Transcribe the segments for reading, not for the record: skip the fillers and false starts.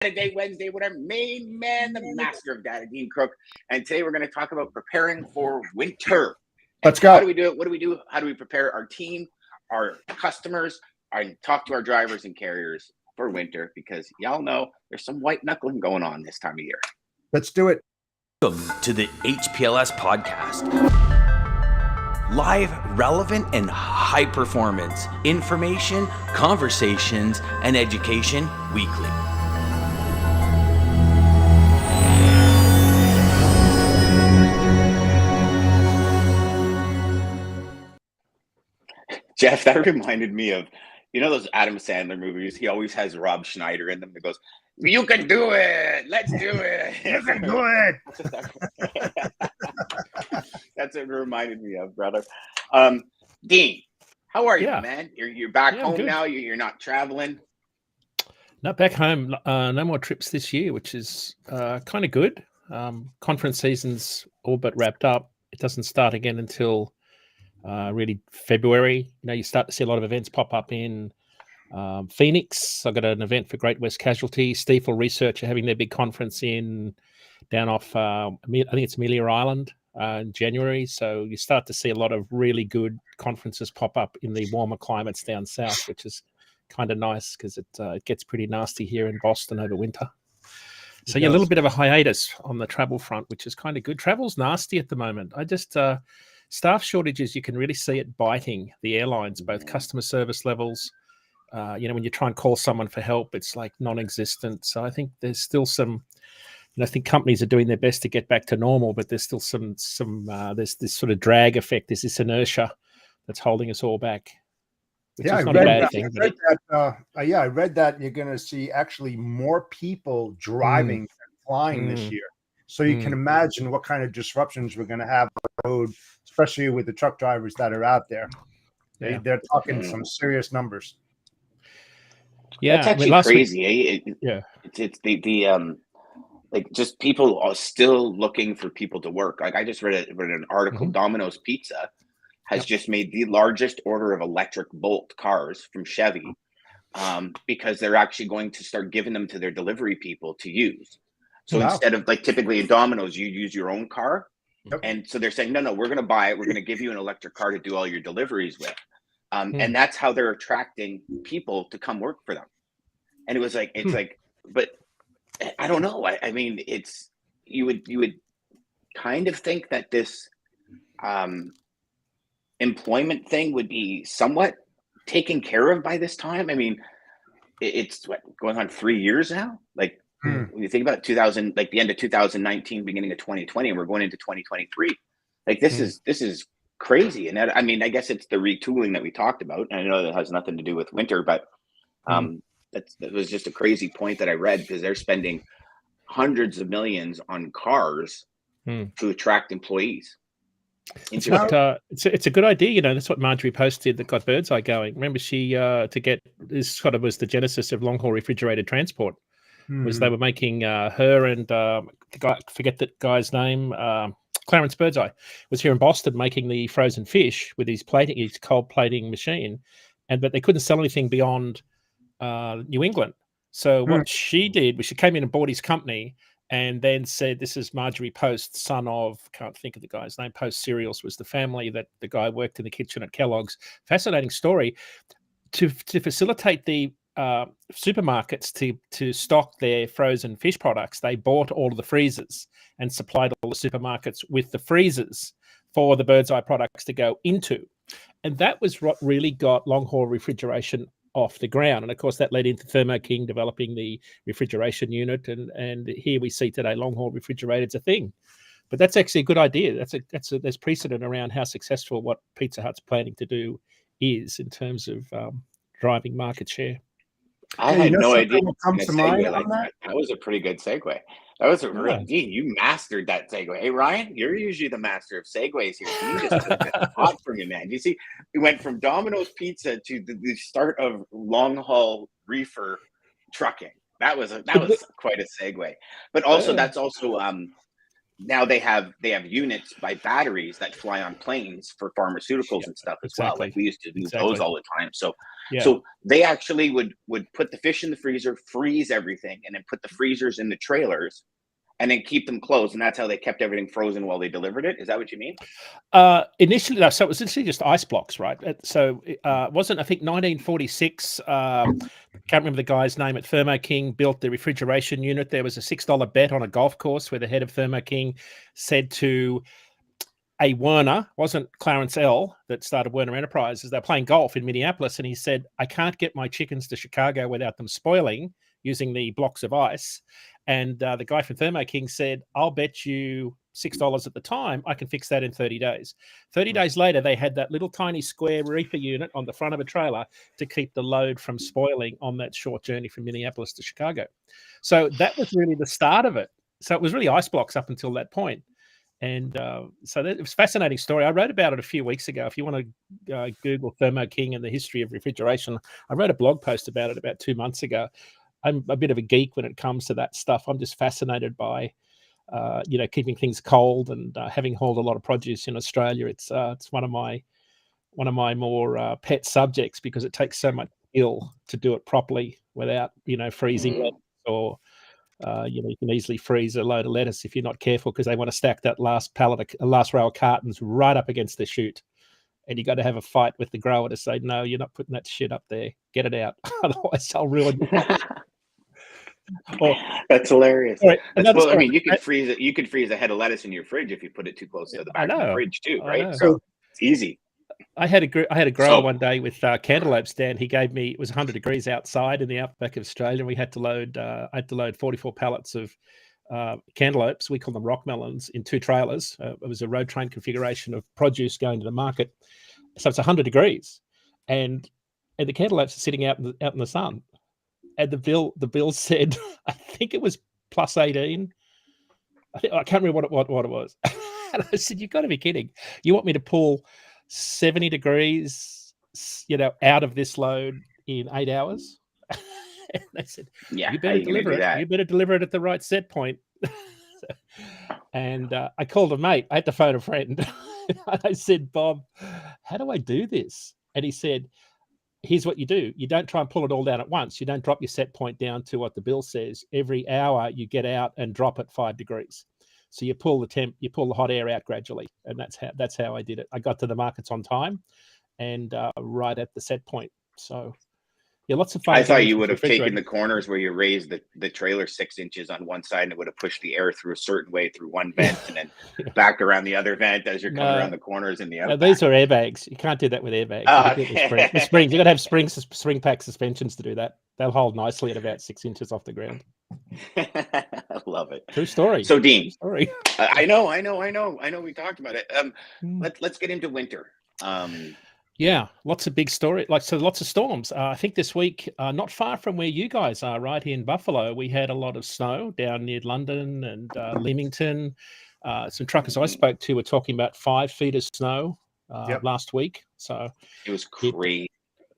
Day Wednesday, whatever. Main man, the master of data, Dean Croke. And today we're going to talk about preparing for winter. Let's go. How do we do it? What do we do? How do we prepare our team, our customers, and talk to our drivers and carriers for winter? Because y'all know there's some white knuckling going on this time of year. Let's do it. Welcome to the HPLS podcast. Live, relevant, and high performance information, conversations, and education weekly. Jeff, that reminded me of, you know, those Adam Sandler movies. He always has Rob Schneider in them that goes, "You can do it. Let's do it. You can do it." That's what it reminded me of, brother. Dean, how are you, man? You're back home now. You're not traveling. Not back home. No more trips this year, which is kind of good. Conference season's all but wrapped up. It doesn't start again until really February. You know, you start to see a lot of events pop up in Phoenix. I've got an event for Great West Casualty. Stiefel Research are having their big conference down off, I think it's Amelia Island in January. So you start to see a lot of really good conferences pop up in the warmer climates down south, which is kind of nice because it gets pretty nasty here in Boston over winter. So yeah, a little bit of a hiatus on the travel front, which is kind of good. Travel's nasty at the moment. I just staff shortages, you can really see it biting the airlines, both customer service levels. When you try and call someone for help, it's like non-existent. So I think there's still some, I think companies are doing their best to get back to normal, but there's still there's this sort of drag effect. There's this inertia that's holding us all back. I read that you're going to see actually more people driving than flying this year. So you can imagine what kind of disruptions we're going to have on the road, especially with the truck drivers that are out there. They're talking some serious numbers. Yeah, that's actually crazy. It's the like just people are still looking for people to work. Like I just read an article. Domino's Pizza has just made the largest order of electric Bolt cars from Chevy because they're actually going to start giving them to their delivery people to use. So instead of like typically at Domino's, you use your own car. Yep. And so they're saying, no, we're going to buy it. We're going to give you an electric car to do all your deliveries with. And that's how they're attracting people to come work for them. And it was like, but I don't know. I mean, you would kind of think that this employment thing would be somewhat taken care of by this time. I mean, it's going on 3 years now. Like when you think about 2000, like the end of 2019, beginning of 2020, and we're going into 2023. Like this is crazy. And I mean, I guess it's the retooling that we talked about. And I know that has nothing to do with winter, but that was just a crazy point that I read because they're spending hundreds of millions on cars to attract employees. It's a good idea, you know. That's what Marjorie posted that got Birdseye going. Remember, she this sort of was the genesis of long haul refrigerated transport. Was they were making her and the guy, forget that guy's name, Clarence Birdseye, was here in Boston making the frozen fish with his cold plating machine, but they couldn't sell anything beyond New England. So what she did was she came in and bought his company and then said, this is Marjorie Post, son of, can't think of the guy's name, Post Cereals was the family that the guy worked in the kitchen at Kellogg's. Fascinating story. To facilitate the supermarkets to stock their frozen fish products, they bought all of the freezers and supplied all the supermarkets with the freezers for the Birdseye products to go into. And that was what really got long-haul refrigeration off the ground. And of course, that led into Thermo King developing the refrigeration unit. And here we see today long-haul refrigerated is a thing. But that's actually a good idea. There's precedent around how successful what Pizza Hut's planning to do is in terms of driving market share. I had no idea. Comes to mind that was a pretty good segue. That was a real Dean. You mastered that segue. Hey Ryan, you're usually the master of segues here. You just took it hot from you, man. You see, we went from Domino's Pizza to the start of long haul reefer trucking. That was quite a segue. But also that's also now they have units by batteries that fly on planes for pharmaceuticals and stuff as well. Like we used to do those all the time. So so they actually would put the fish in the freezer, freeze everything, and then put the freezers in the trailers and then keep them closed. And that's how they kept everything frozen while they delivered it. Is that what you mean? Initially, no, so it was initially just ice blocks, right? So wasn't, I think, 1946, can't remember the guy's name at Thermo King, built the refrigeration unit. There was a $6 bet on a golf course where the head of Thermo King said to a Werner, wasn't Clarence L. that started Werner Enterprises, they're playing golf in Minneapolis, and he said, I can't get my chickens to Chicago without them spoiling using the blocks of ice. And the guy from Thermo King said, I'll bet you $6 at the time, I can fix that in 30 days. 30 days later, they had that little tiny square reefer unit on the front of a trailer to keep the load from spoiling on that short journey from Minneapolis to Chicago. So that was really the start of it. So it was really ice blocks up until that point. And so it was a fascinating story. I wrote about it a few weeks ago. If you want to Google Thermo King and the history of refrigeration, I wrote a blog post about it about 2 months ago. I'm a bit of a geek when it comes to that stuff. I'm just fascinated by, keeping things cold, and having hauled a lot of produce in Australia. It's one of my more pet subjects, because it takes so much skill to do it properly without, freezing or. You can easily freeze a load of lettuce if you're not careful, because they want to stack that last row of cartons right up against the chute. And you got to have a fight with the grower to say, no, you're not putting that shit up there. Get it out. Otherwise, I'll ruin it. That's hilarious. Right, I mean, you could freeze it. You could freeze a head of lettuce in your fridge if you put it too close to the back of the fridge too, right? So it's easy. I had a grower one day with cantaloupe stand. He gave me, it was 100 degrees outside in the outback of Australia, and we had to load. I had to load 44 pallets of cantaloupes. We call them rock melons, in 2 trailers. It was a road train configuration of produce going to the market. So it's 100 degrees, and the cantaloupes are sitting out in the sun. And the bill said, I think it was plus 18. I can't remember what it was. And I said, you've got to be kidding. You want me to pull 70 degrees, out of this load in 8 hours? And they said, yeah, you better deliver it. You better deliver it at the right set point. And I called a mate. I had to phone a friend. And I said, Bob, how do I do this? And he said, here's what you do. You don't try and pull it all down at once. You don't drop your set point down to what the bill says. Every hour you get out and drop it 5 degrees. So you pull the hot air out gradually. And that's how I did it. I got to the markets on time and right at the set point. So yeah, lots of fun. I thought you would have taken the corners where you raised the trailer 6 inches on one side, and it would have pushed the air through a certain way through one vent and then back around the other vent as you're coming around the corners in the other. No, these are airbags. You can't do that with airbags. The springs. You got to have spring pack suspensions to do that. They'll hold nicely at about 6 inches off the ground. I love it. True story. So Dean, sorry. I know. We talked about it. Let's get into winter. Yeah, lots of big story, lots of storms. I think this week, not far from where you guys are, right here in Buffalo, we had a lot of snow down near London and Leamington. Some truckers I spoke to were talking about 5 feet of snow last week. So it was crazy.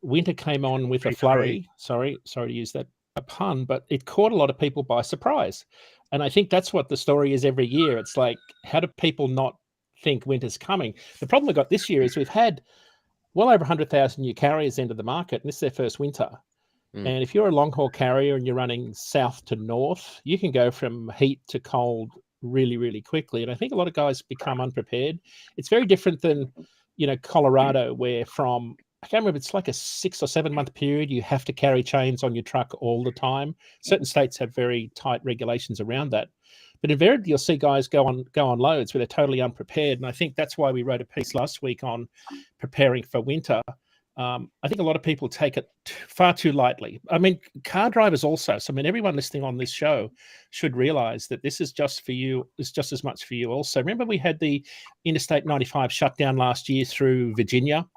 Winter came on with a flurry. Sorry to use that pun, but it caught a lot of people by surprise. And I think that's what the story is every year. It's like, how do people not think winter's coming? The problem we got this year is we've had well over 100,000 new carriers enter the market, and this is their first winter. And if you're a long haul carrier and you're running south to north, you can go from heat to cold really, really quickly. And I think a lot of guys become unprepared. It's very different than, Colorado, where from, I can't remember, it's like a 6 or 7 month period, you have to carry chains on your truck all the time. Certain states have very tight regulations around that. But invariably, you'll see guys go on loads where they're totally unprepared. And I think that's why we wrote a piece last week on preparing for winter. I think a lot of people take it far too lightly. I mean, car drivers also. So, everyone listening on this show should realize that this is just for you. It's just as much for you also. Remember, we had the Interstate 95 shutdown last year through Virginia,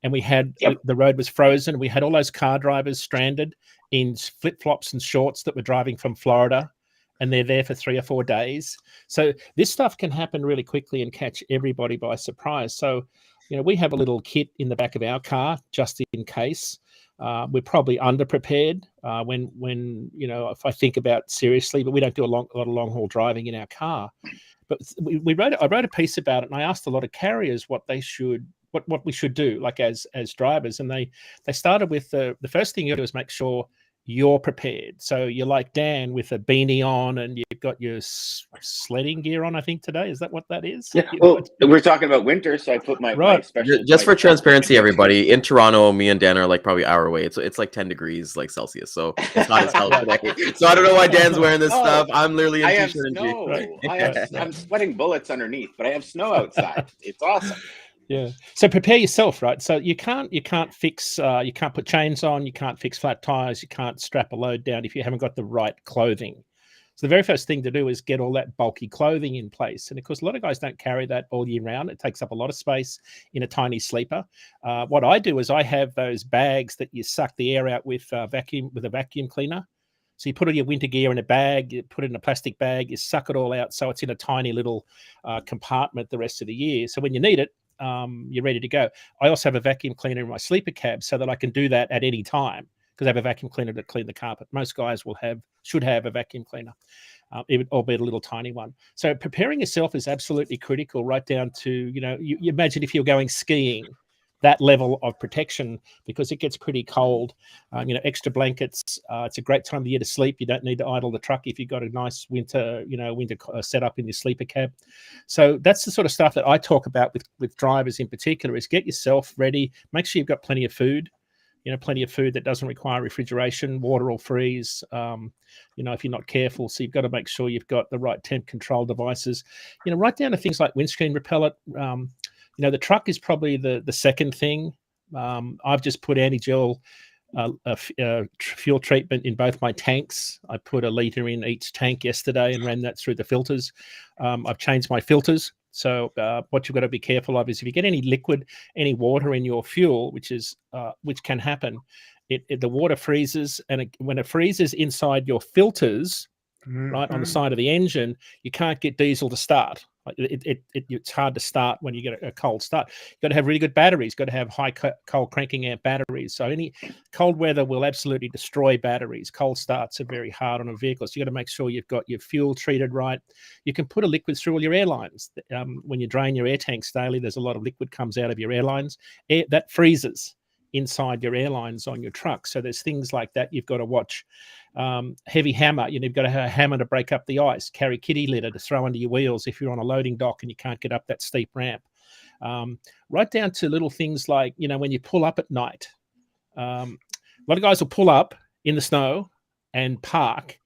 and we had the road was frozen. We had all those car drivers stranded in flip-flops and shorts that were driving from Florida, and they're there for 3 or 4 days. So this stuff can happen really quickly and catch everybody by surprise. So, we have a little kit in the back of our car just in case. We're probably underprepared when if I think about seriously, but we don't do a lot of long haul driving in our car. But I wrote a piece about it, and I asked a lot of carriers what we should do, like as drivers, and they started with the first thing you do is make sure you're prepared. So you're like Dan with a beanie on, and you've got your sledding gear on. I think today is that what that is? Yeah. Well, we're talking about winter, so I put my special. Just for transparency, everybody in Toronto, me and Dan are like probably hour away. It's like 10 degrees like Celsius, so it's not as hell today. So I don't know why Dan's wearing this stuff. I'm literally in t-shirt and jeans. I'm sweating bullets underneath, but I have snow outside. It's awesome. Yeah. So prepare yourself, right? So you can't fix, you can't put chains on, you can't fix flat tires, you can't strap a load down if you haven't got the right clothing. So the very first thing to do is get all that bulky clothing in place. And of course, a lot of guys don't carry that all year round. It takes up a lot of space in a tiny sleeper. What I do is I have those bags that you suck the air out with a vacuum cleaner. So you put all your winter gear in a bag, you put it in a plastic bag, you suck it all out so it's in a tiny little compartment the rest of the year. So when you need it, you're ready to go. I also have a vacuum cleaner in my sleeper cab so that I can do that at any time because I have a vacuum cleaner to clean the carpet. Most guys should have a vacuum cleaner, albeit a little tiny one. So preparing yourself is absolutely critical, right down to, you imagine if you're going skiing, that level of protection, because it gets pretty cold. Extra blankets. It's a great time of the year to sleep. You don't need to idle the truck if you've got a nice winter setup in your sleeper cab. So that's the sort of stuff that I talk about with drivers in particular, is get yourself ready. Make sure you've got plenty of food. Plenty of food that doesn't require refrigeration. Water will freeze, if you're not careful. So you've got to make sure you've got the right temp control devices, right down to things like windscreen repellent. The truck is probably the second thing. I've just put anti-gel fuel treatment in both my tanks. I put 1 liter in each tank yesterday and ran that through the filters. I've changed my filters. So what you've got to be careful of is if you get any liquid, any water in your fuel, which can happen, the water freezes, and when it freezes inside your filters, right on the side of the engine, you can't get diesel to start. It's hard to start when you get a cold start. You've got to have really good batteries. You've got to have high cold cranking amp batteries. So any cold weather will absolutely destroy batteries. Cold starts are very hard on a vehicle. So you've got to make sure you've got your fuel treated right. You can put a liquid through all your airlines. When you drain your air tanks daily, there's a lot of liquid comes out of your airlines. That freezes inside your airlines on your truck. So there's things like that you've got to watch. Heavy hammer, you've got to have a hammer to break up the ice. Carry kitty litter to throw under your wheels if you're on a loading dock and you can't get up that steep ramp. Right down to little things like, when you pull up at night. A lot of guys will pull up in the snow and park,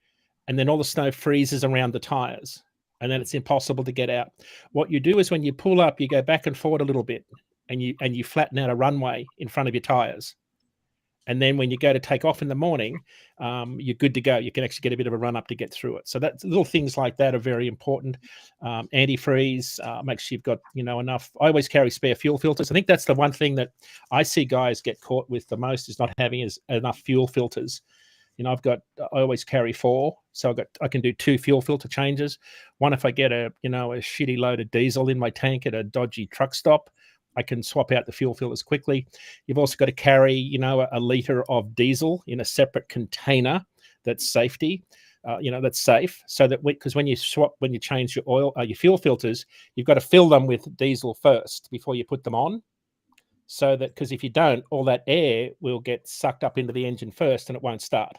and then all the snow freezes around the tires, and then it's impossible to get out. What you do is when you pull up, you go back and forward a little bit, and you flatten out a runway in front of your tires. And then when you go to take off in the morning, you're good to go. You can actually get a bit of a run up to get through it. So that's little things like that are very important. Antifreeze, make sure you've got, enough. I always carry spare fuel filters. I think that's the one thing that I see guys get caught with the most, is not having enough fuel filters. I always carry 4. So I can do 2 fuel filter changes. One, if I get a shitty load of diesel in my tank at a dodgy truck stop, I can swap out the fuel filters quickly. You've also got to carry, 1 liter of diesel in a separate container that's safety, that's safe. So that because when you change your fuel filters, you've got to fill them with diesel first before you put them on. So that, because if you don't, all that air will get sucked up into the engine first and it won't start.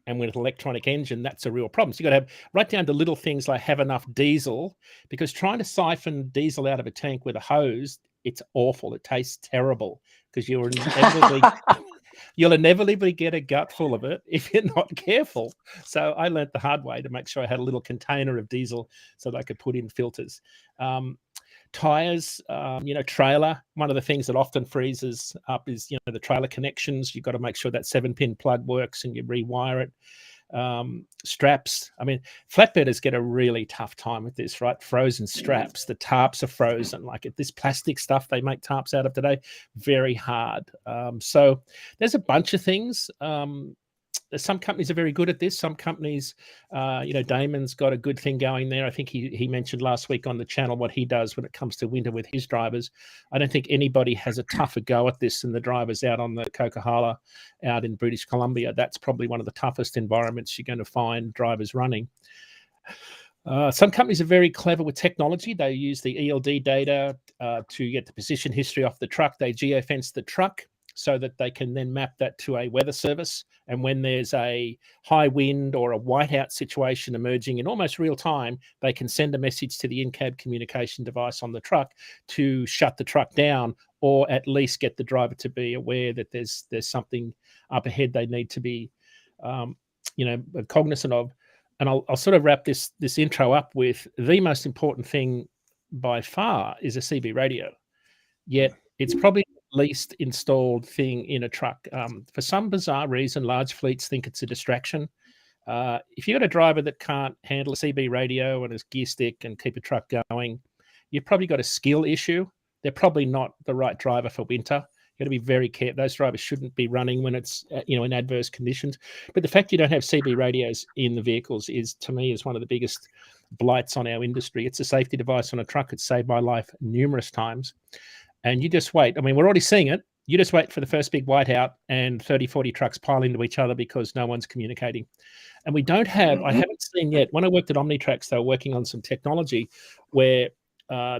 And with an electronic engine, that's a real problem. So you've got to have right down to little things like have enough diesel, because trying to siphon diesel out of a tank with a hose, it's awful. It tastes terrible because you'll inevitably get a gut full of it if you're not careful. So I learned the hard way to make sure I had a little container of diesel so that I could put in filters. Tires, trailer. One of the things that often freezes up is, the trailer connections. You've got to make sure that 7-pin plug works and you rewire it. Straps. I mean, flatbedders get a really tough time with this, right? Frozen straps. The tarps are frozen. Like this plastic stuff they make tarps out of today, very hard. So there's a bunch of things. Some companies are very good at this. Some companies, Daman's got a good thing going there. I think he mentioned last week on the channel what he does when it comes to winter with his drivers. I don't think anybody has a tougher go at this than the drivers out on the Coquihalla out in British Columbia. That's probably one of the toughest environments you're going to find drivers running. Some companies are very clever with technology. They use the ELD data to get the position history off the truck. They geofence the truck so that they can then map that to a weather service. And when there's a high wind or a whiteout situation emerging in almost real time, they can send a message to the in-cab communication device on the truck to shut the truck down, or at least get the driver to be aware that there's something up ahead they need to be cognizant of. And I'll sort of wrap this intro up with the most important thing by far is a CB radio. Yet it's probably the least installed thing in a truck. For some bizarre reason, large fleets think it's a distraction. If you've got a driver that can't handle a CB radio and his gear stick and keep a truck going, you've probably got a skill issue. They're probably not the right driver for winter. Got to be very careful. Those drivers shouldn't be running when it's in adverse conditions. But the fact you don't have CB radios in the vehicles is, to me, is one of the biggest blights on our industry. It's a safety device on a truck. It's saved my life numerous times. And you just wait. I mean, we're already seeing it. You just wait for the first big whiteout and 30, 40 trucks pile into each other because no one's communicating. And we don't have, I haven't seen yet, when I worked at Omnitrax, they were working on some technology where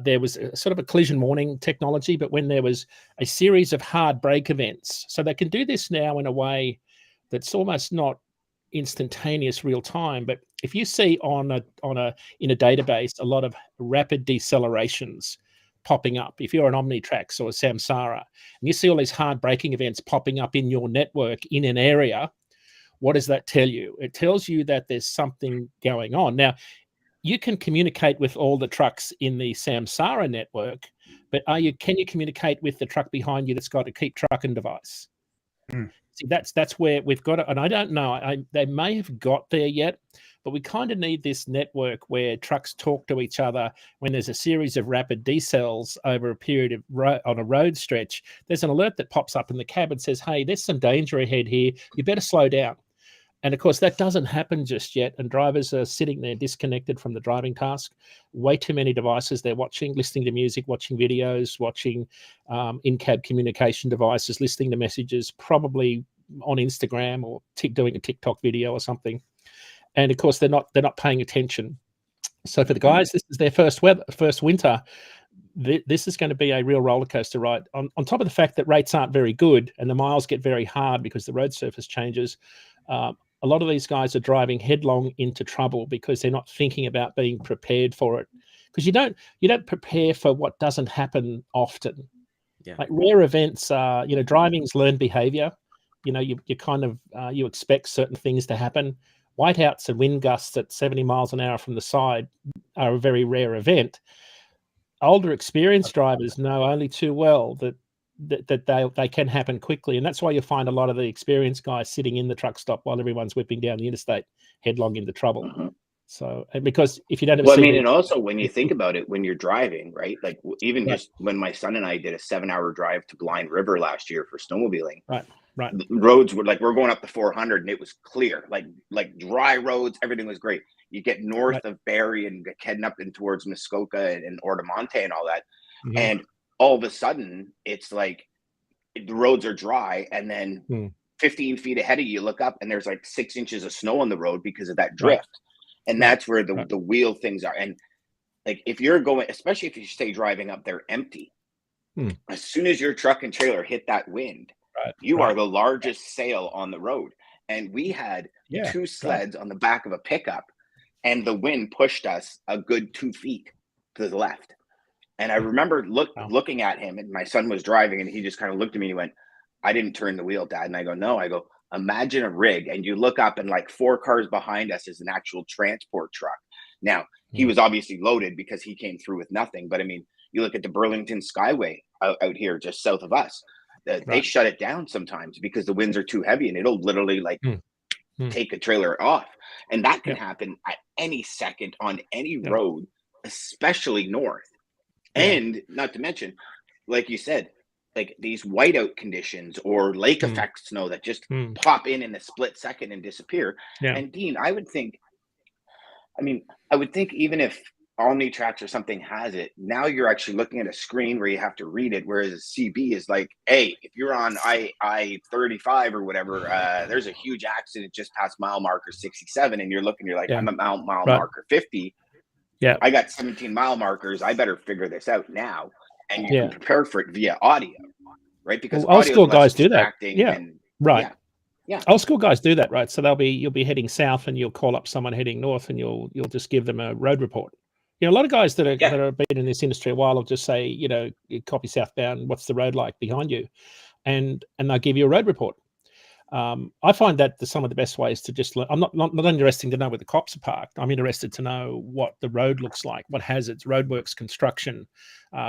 there was a sort of a collision warning technology, but when there was a series of hard brake events. So they can do this now in a way that's almost not instantaneous real time. But if you see in a database a lot of rapid decelerations popping up, if you're an Omnitrax or a Samsara, and you see all these hard braking events popping up in your network in an area, what does that tell you? It tells you that there's something going on. Now, you can communicate with all the trucks in the Samsara network, but can you communicate with the truck behind you that's got a keep trucking device? See, that's where we've got it. And I don't know, they may have got there yet, but we kind of need this network where trucks talk to each other when there's a series of rapid decels over a period of on a road stretch. There's an alert that pops up in the cab and says, hey, there's some danger ahead here. You better slow down. And of course, that doesn't happen just yet. And drivers are sitting there disconnected from the driving task. Way too many devices they're watching, listening to music, watching videos, watching in-cab communication devices, listening to messages, probably on Instagram or doing a TikTok video or something. And of course, they're not paying attention. So for the guys, this is their first winter. This is going to be a real roller coaster ride. On top of the fact that rates aren't very good and the miles get very hard because the road surface changes. A lot of these guys are driving headlong into trouble because they're not thinking about being prepared for it. Because you don't prepare for what doesn't happen often. Yeah. Like rare events are, driving's learned behavior. You kind of you expect certain things to happen. Whiteouts and wind gusts at 70 miles an hour from the side are a very rare event. Older, experienced drivers know only too well that they can happen quickly. And that's why you find a lot of the experienced guys sitting in the truck stop while everyone's whipping down the interstate headlong into trouble. So, and because if you don't have and also when you think about it, when you're driving, right? Like even just when my son and I did a 7-hour drive to Blind River last year for snowmobiling, right. The roads were we're going up the 400 and it was clear, like dry roads. Everything was great. You get north of Barrie and heading up in towards Muskoka and Ordamonte and all that. And all of a sudden it's like the roads are dry, and then 15 feet ahead of you look up and there's like 6 inches of snow on the road because of that drift. And that's where the wheel things are. And like if you're going, especially if you stay driving up there empty, as soon as your truck and trailer hit that wind, you are the largest sail on the road. And we had 2 sleds on the back of a pickup, and the wind pushed us a good 2 feet to the left. And I remember looking at him, and my son was driving, and he just kind of looked at me and he went, I didn't turn the wheel, Dad. And I go, no. I go, imagine a rig, and you look up and like 4 cars behind us is an actual transport truck. Now, he was obviously loaded because he came through with nothing. But I mean, you look at the Burlington Skyway out here just south of us. They shut it down sometimes because the winds are too heavy, and it'll literally take a trailer off. And that can happen at any second on any road, especially north. And not to mention, like you said, like these whiteout conditions or lake effect snow that just pop in a split second and disappear. And Dean, I would think even if Omnitrax or something has it, now you're actually looking at a screen where you have to read it, whereas a CB is like, hey, if you're on I-35 or whatever, there's a huge accident just past mile marker 67, and you're looking, you're like, I'm at mile marker 50. Yeah. I got 17 mile markers. I better figure this out now. And you can prepare for it via audio, right? Because old school guys do that. Right. Yeah. Old school guys do that, right? So you'll be heading south and you'll call up someone heading north and you'll just give them a road report. You know, a lot of guys that have been in this industry a while will just say, you know, copy southbound, what's the road like behind you? And they'll give you a road report. I find that some of the best ways to just learn. I'm not interested to know where the cops are parked. I'm interested to know what the road looks like, what hazards, roadworks, construction,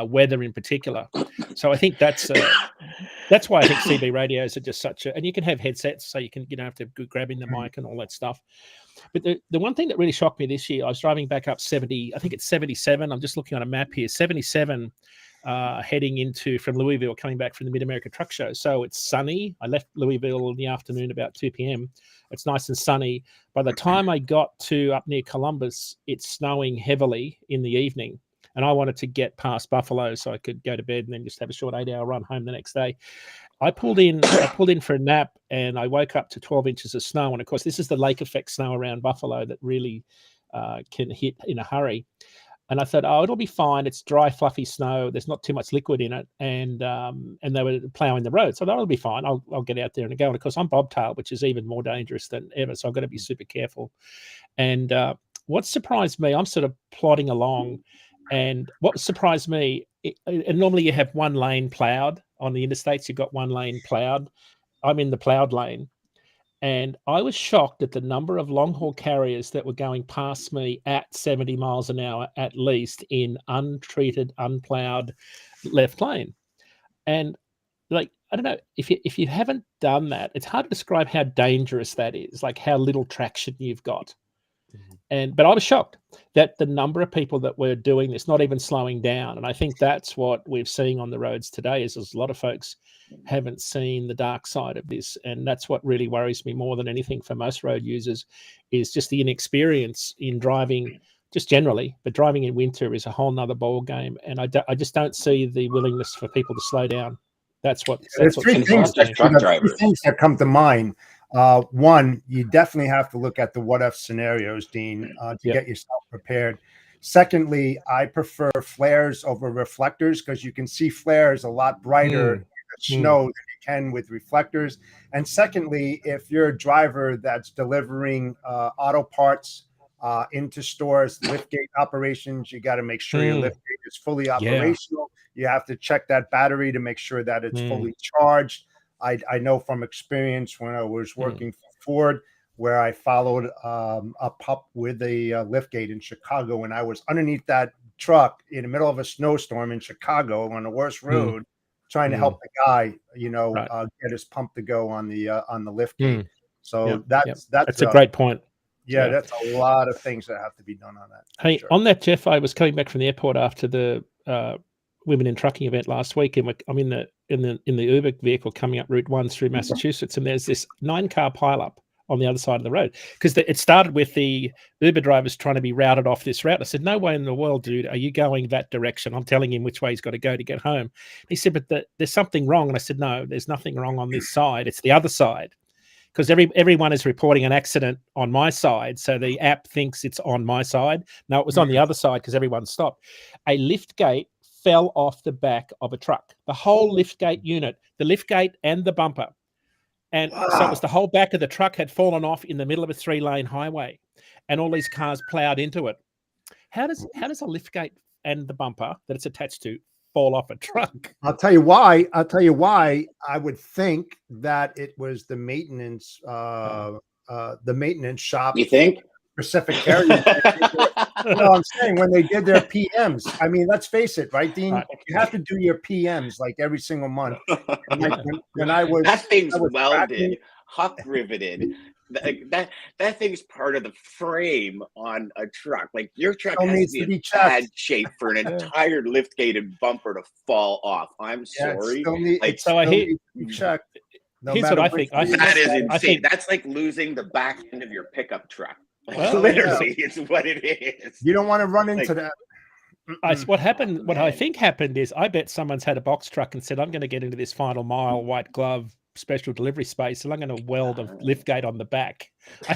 weather in particular. So I think that's why I think CB radios are just such a, and you can have headsets, so you don't have to be grabbing the mic and all that stuff. But the one thing that really shocked me this year, I was driving back up 70, I think it's 77. I'm just looking on a map here, 77. Heading from Louisville, coming back from the Mid-America Truck Show. So it's sunny. I left Louisville in the afternoon about 2 p.m. It's nice and sunny. By the time I got to up near Columbus, it's snowing heavily in the evening. And I wanted to get past Buffalo so I could go to bed and then just have a short 8-hour run home the next day. I pulled in for a nap and I woke up to 12 inches of snow. And of course, this is the lake effect snow around Buffalo that really can hit in a hurry. And I thought, it'll be fine. It's dry, fluffy snow. There's not too much liquid in it. And they were plowing the road. So that'll be fine. I'll get out there and go. And of course, I'm bobtail, which is even more dangerous than ever. So I've got to be super careful. And what surprised me, I'm sort of plodding along. And what surprised me, and normally you have one lane plowed on the interstates. You've got one lane plowed. I'm in the plowed lane. And I was shocked at the number of long-haul carriers that were going past me at 70 miles an hour, at least, in untreated, unplowed left lane. And like, I don't know, if you haven't done that, it's hard to describe how dangerous that is, like how little traction you've got. But I was shocked that the number of people that were doing this, not even slowing down. And I think that's what we're seeing on the roads today is there's a lot of folks haven't seen the dark side of this. And that's what really worries me more than anything for most road users is just the inexperience in driving just generally, but driving in winter is a whole nother ball game. And I just don't see the willingness for people to slow down. That's three things that come to mind. One, you definitely have to look at the what if scenarios, Dean, to get yourself prepared. Secondly, I prefer flares over reflectors because you can see flares a lot brighter in the snow than you can with reflectors. And secondly, if you're a driver that's delivering auto parts into stores, liftgate operations, you got to make sure your liftgate is fully operational. You have to check that battery to make sure that it's fully charged. I know from experience when I was working for Ford, where I followed a pup with a liftgate in Chicago, and I was underneath that truck in the middle of a snowstorm in Chicago on the worst road, trying to help the guy, get his pump to go on the liftgate. So that's a great point. Yeah, that's a lot of things that have to be done on that. Hey, on that, Jeff, I was coming back from the airport after the Women in Trucking event last week, and I'm in the Uber vehicle coming up Route 1 through Massachusetts, and there's this 9-car pileup on the other side of the road because it started with the Uber drivers trying to be routed off this route. I said, "No way in the world, dude, are you going that direction?" I'm telling him which way he's got to go to get home. He said, "But there's something wrong," and I said, "No, there's nothing wrong on this side. It's the other side." Because everyone is reporting an accident on my side, so the app thinks it's on my side. No, it was on the other side because everyone stopped. A lift gate fell off the back of a truck. The whole lift gate unit, the lift gate and the bumper. And so it was the whole back of the truck had fallen off in the middle of a 3-lane highway, and all these cars plowed into it. How does a lift gate and the bumper that it's attached to fall off a truck? I'll tell you why. I would think that it was the maintenance shop. You think? Pacific Carrier. No, I'm saying when they did their PMs. I mean, let's face it, right, Dean? Right. You have to do your PMs like every single month. And like when I was that thing's welded, huck riveted. That thing's part of the frame on a truck. Like your truck has to be in bad shape for an entire liftgate and bumper to fall off. I'm sorry. Here's what I think. That is insane. That's like losing the back end of your pickup truck. Literally, it's what it is. You don't want to run into that. What I think happened is I bet someone's had a box truck and said, "I'm going to get into this final mile white glove special delivery space, and I'm going to weld a lift gate on the back. I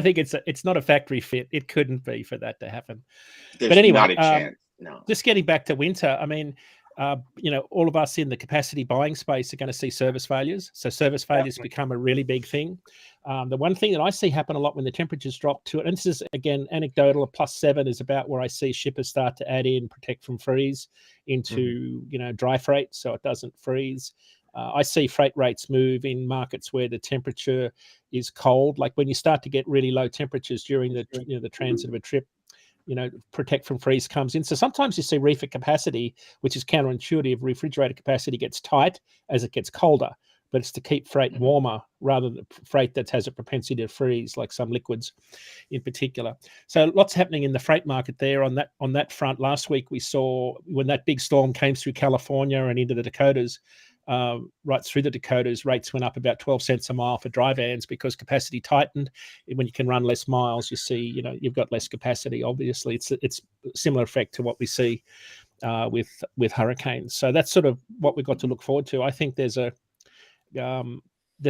think it's not a factory fit. It couldn't be for that to happen. But anyway, not a chance. No. Just getting back to winter, I mean, all of us in the capacity buying space are going to see service failures. So service failures become a really big thing. The one thing that I see happen a lot when the temperatures drop to it, and this is again anecdotal, a +7 is about where I see shippers start to add in protect from freeze into dry freight, so it doesn't freeze. I see freight rates move in markets where the temperature is cold, like when you start to get really low temperatures during the transit of a trip. Protect from freeze comes in. So sometimes you see reefer capacity, which is counterintuitive. Refrigerator capacity gets tight as it gets colder, but it's to keep freight warmer rather than freight that has a propensity to freeze, like some liquids in particular. So lots happening in the freight market there on that front. Last week we saw when that big storm came through California and into the Dakotas, right through the Dakotas, rates went up about 12 cents a mile for dry vans because capacity tightened. When you can run less miles, you see, you've got less capacity. Obviously, it's a similar effect to what we see with hurricanes. So that's sort of what we've got to look forward to. I think there's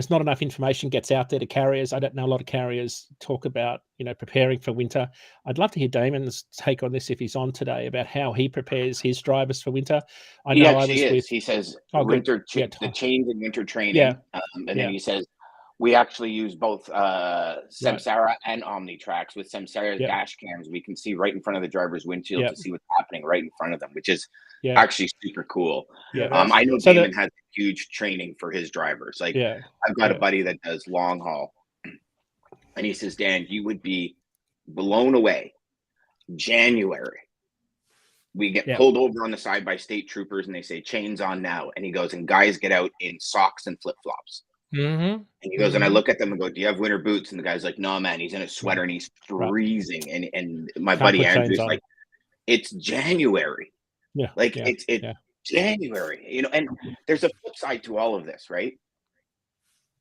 not enough information gets out there to carriers. I don't know a lot of carriers talk about, preparing for winter. I'd love to hear Damon's take on this if he's on today about how he prepares his drivers for winter. I know he says the change in winter training. And then he says, we actually use both Samsara and Omnitrax. With Samsara's dash cams, we can see right in front of the driver's windshield to see what's happening right in front of them, which is actually super cool. I know Daman has huge training for his drivers. Like I've got a buddy that does long haul, and he says, Dan, you would be blown away. January, we get pulled over on the side by state troopers, and they say chains on now. And he goes, and guys get out in socks and flip flops. And he goes, and I look at them and go, do you have winter boots? And the guy's like, no, man, he's in a sweater and he's freezing. And my buddy Andrew's like, it's January. It's January, and there's a flip side to all of this, right?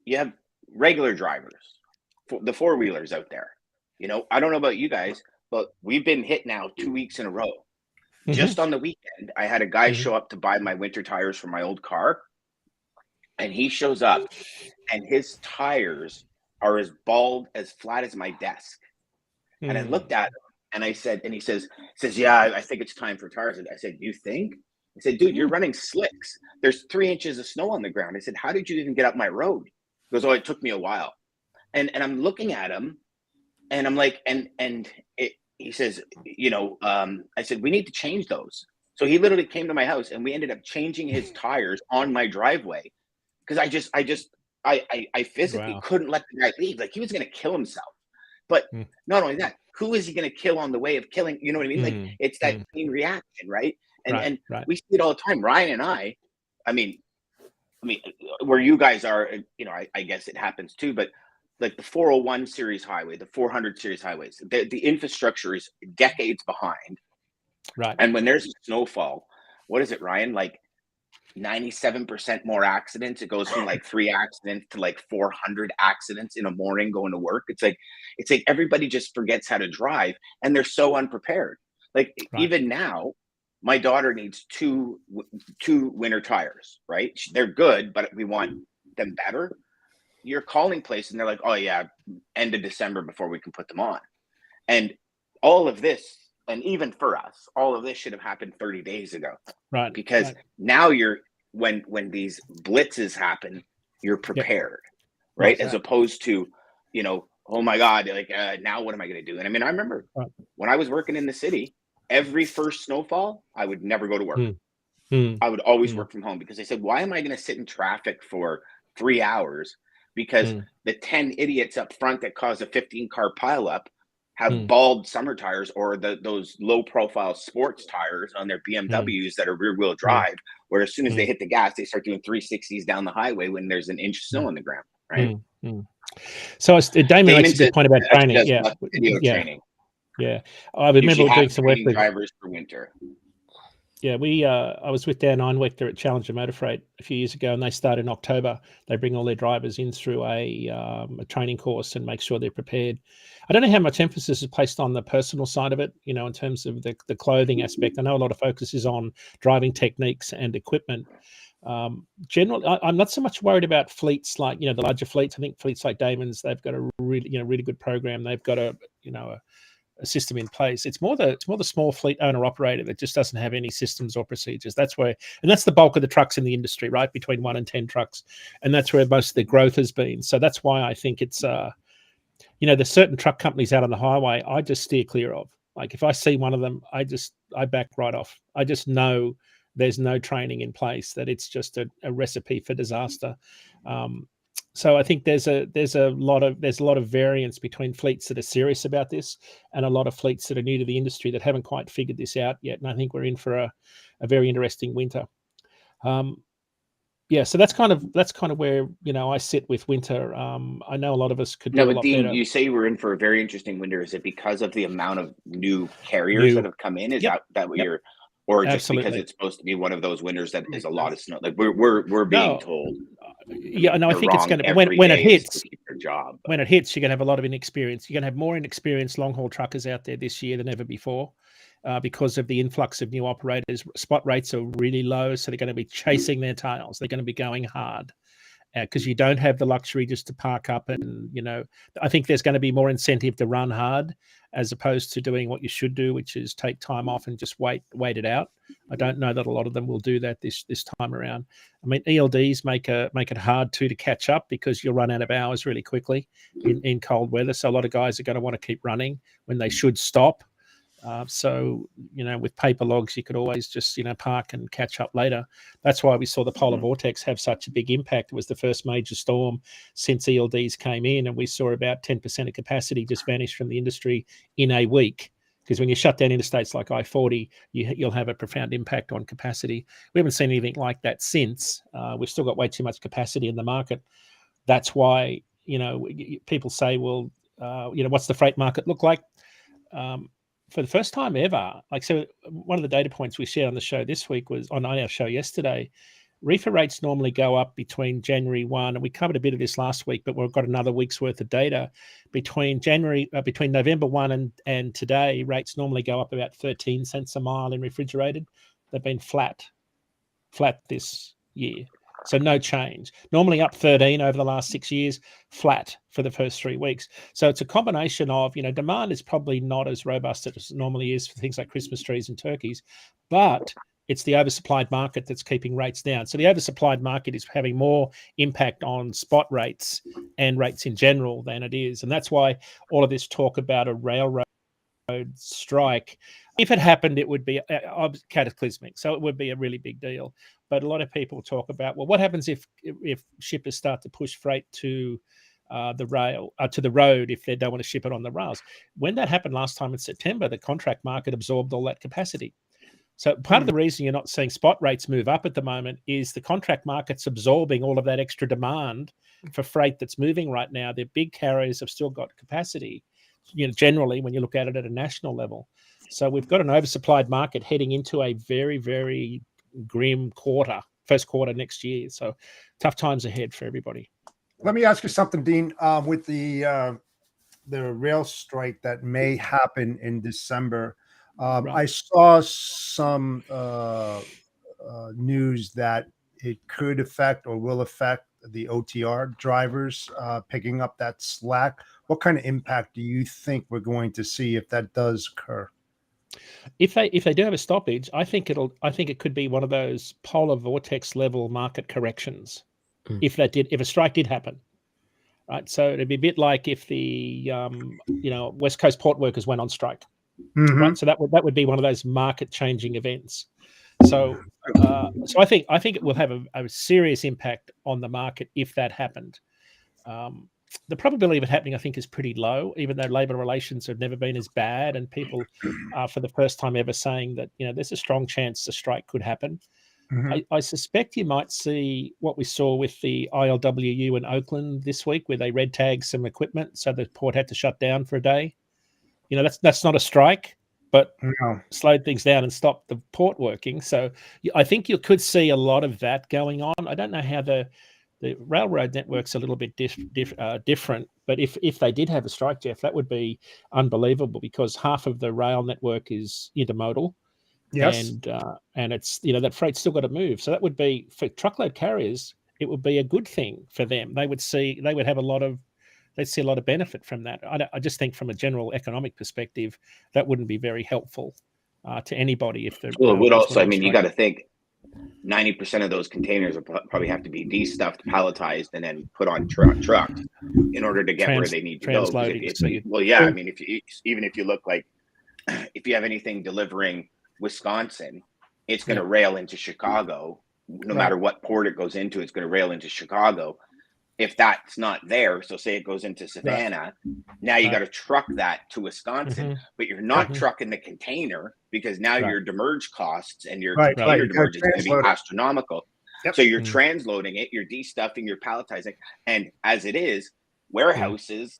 You have regular drivers, the four-wheelers out there. I don't know about you guys, but we've been hit now 2 weeks in a row. Just on the weekend, I had a guy show up to buy my winter tires for my old car. And he shows up and his tires are as bald, as flat as my desk. And I looked at him and I said, and he says, yeah, I think it's time for tires. I said, you think? I said, dude, you're running slicks. There's 3 inches of snow on the ground. I said, how did you even get up my road? He goes, oh, it took me a while. And I'm looking at him and I'm like, he says, I said, we need to change those. So he literally came to my house and we ended up changing his tires on my driveway. Because I physically couldn't let the guy leave. Like he was going to kill himself. But not only that, who is he going to kill on the way of killing? You know what I mean? Like it's that chain reaction, right? And we see it all the time. Ryan and I mean, where you guys are, I guess it happens too. But like the 401 series highway, the 400 series highways, the infrastructure is decades behind. Right. And when there's a snowfall, what is it, Ryan? Like 97% more accidents. It goes from like 3 accidents to like 400 accidents in a morning going to work. It's like everybody just forgets how to drive and they're so unprepared. Like even now, my daughter needs two winter tires, right? They're good, but we want them better. You're calling place and they're like, oh yeah, end of December before we can put them on. And all of this, and even for us, all of this should have happened 30 days ago. Right. Because now when these blitzes happen, you're prepared, right? As opposed to, oh my God, like now what am I going to do? And I mean, I remember when I was working in the city, every first snowfall, I would never go to work. I would always work from home because I said, why am I going to sit in traffic for 3 hours? Because the 10 idiots up front that cause a 15-car pileup have bald summer tires or those low-profile sports tires on their BMWs that are rear-wheel drive, where as soon as they hit the gas, they start doing 360s down the highway when there's an inch of snow on the ground, right? So Daman makes a good point about training. Training. Yeah, I remember doing some work with drivers for winter. Yeah, I was with Dan Einwechter at Challenger Motor Freight a few years ago, and they start in October. They bring all their drivers in through a training course and make sure they're prepared. I don't know how much emphasis is placed on the personal side of it, in terms of the clothing aspect. I know a lot of focus is on driving techniques and equipment. Generally, I'm not so much worried about fleets like, the larger fleets. I think fleets like Daman's, they've got a really good program. They've got a system in place. It's more the small fleet owner operator that just doesn't have any systems or procedures. That's the bulk of the trucks in the industry, right? Between 1 and 10 trucks. And that's where most of the growth has been. So that's why I think it's, there's certain truck companies out on the highway I just steer clear of. Like if I see one of them, I back right off. I just know there's no training in place, that it's just a recipe for disaster. So I think there's a lot of variance between fleets that are serious about this and a lot of fleets that are new to the industry that haven't quite figured this out yet. And I think we're in for a very interesting winter. So that's kind of where I sit with winter. I know a lot of us could do a lot Dean, better. you say we're in for a very interesting winter. Is it because of the amount of new carriers that have come in? Is that what you're, or just because it's supposed to be one of those winters that is a lot of snow? Like we're being told. I think it's going to when it hits. Job, when it hits, you're going to have a lot of inexperience. You're going to have more inexperienced long haul truckers out there this year than ever before. Because of the influx of new operators. Spot rates are really low, so they're going to be chasing their tails. They're going to be going hard because you don't have the luxury just to park up and, I think there's going to be more incentive to run hard as opposed to doing what you should do, which is take time off and just wait it out. I don't know that a lot of them will do that this time around. I mean, ELDs make it hard to catch up because you'll run out of hours really quickly in cold weather. So a lot of guys are going to want to keep running when they should stop. So, with paper logs, you could always just, park and catch up later. That's why we saw the polar vortex have such a big impact. It was the first major storm since ELDs came in, and we saw about 10% of capacity just vanish from the industry in a week. Because when you shut down interstates like I-40, you'll have a profound impact on capacity. We haven't seen anything like that since. We've still got way too much capacity in the market. That's why, people say, well, what's the freight market look like? For the first time ever, one of the data points we shared on the show this week was on our show yesterday. Reefer rates normally go up between January 1, and we covered a bit of this last week, but we've got another week's worth of data. Between November 1 and today, rates normally go up about 13 cents a mile in refrigerated. They've been flat this year. So no change. Normally up 13 over the last 6 years, flat for the first 3 weeks. So it's a combination of, demand is probably not as robust as it normally is for things like Christmas trees and turkeys, but it's the oversupplied market that's keeping rates down. So the oversupplied market is having more impact on spot rates and rates in general than it is. And that's why all of this talk about a railroad strike, if it happened, it would be cataclysmic. So it would be a really big deal. But a lot of people talk about, well, what happens if shippers start to push freight to the road if they don't want to ship it on the rails? When that happened last time in September, the contract market absorbed all that capacity. So part of the reason you're not seeing spot rates move up at the moment is the contract market's absorbing all of that extra demand for freight that's moving right now. The big carriers have still got capacity, generally when you look at it at a national level. So we've got an oversupplied market heading into a very, very grim first quarter next year. So tough times ahead for everybody. Let me ask you something, Dean. With the rail strike that may happen in December, right. I saw some news that it could affect or will affect the OTR drivers picking up that slack. What kind of impact do you think we're going to see if that does occur? If they do have a stoppage, I think it could be one of those polar vortex level market corrections. If a strike did happen, right? So it'd be a bit like if the West Coast port workers went on strike, right? So that would be one of those market changing events. So I think it will have a serious impact on the market if that happened. The probability of it happening, I think, is pretty low, even though labor relations have never been as bad, and people are for the first time ever saying that there's a strong chance a strike could happen. I suspect you might see what we saw with the ILWU in Oakland this week, where they red tagged some equipment, so the port had to shut down for a day. That's not a strike, but slowed things down and stopped the port working. So I think you could see a lot of that going on. I don't know how the railroad network's a little bit different, but if they did have a strike, Jeff, that would be unbelievable because half of the rail network is intermodal. Yes. And it's, that freight's still got to move. So that would be, for truckload carriers, it would be a good thing for them. They'd see a lot of benefit from that. I just think from a general economic perspective, that wouldn't be very helpful to anybody if the well, it would also, I mean, you got to think 90% of those containers will probably have to be de-stuffed, palletized, and then put on trucked in order to get where they need to go. Well, yeah, I mean, even if you look like, if you have anything delivering Wisconsin, it's going to rail into Chicago. No matter what port it goes into, it's going to rail into Chicago. If that's not there, so say it goes into Savannah, now you got to truck that to Wisconsin, but you're not trucking the container because now your demurrage costs and your container demurrage is going to be astronomical. Yep. So you're transloading it, you're de-stuffing, you're palletizing, and as it is, warehouses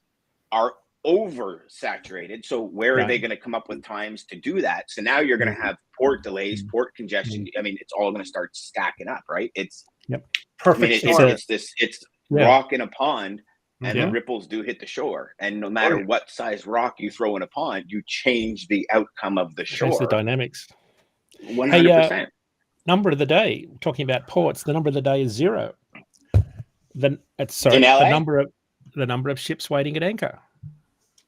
are oversaturated. So where are they going to come up with times to do that? So now you're going to have port delays, port congestion. I mean, it's all going to start stacking up, right? It's perfect. I mean, it's rock in a pond, and the ripples do hit the shore. And no matter what size rock you throw in a pond, you change the outcome of the shore. Change the dynamics. 100%. Number of the day, talking about ports, the number of the day is 0. In LA? The number of ships waiting at anchor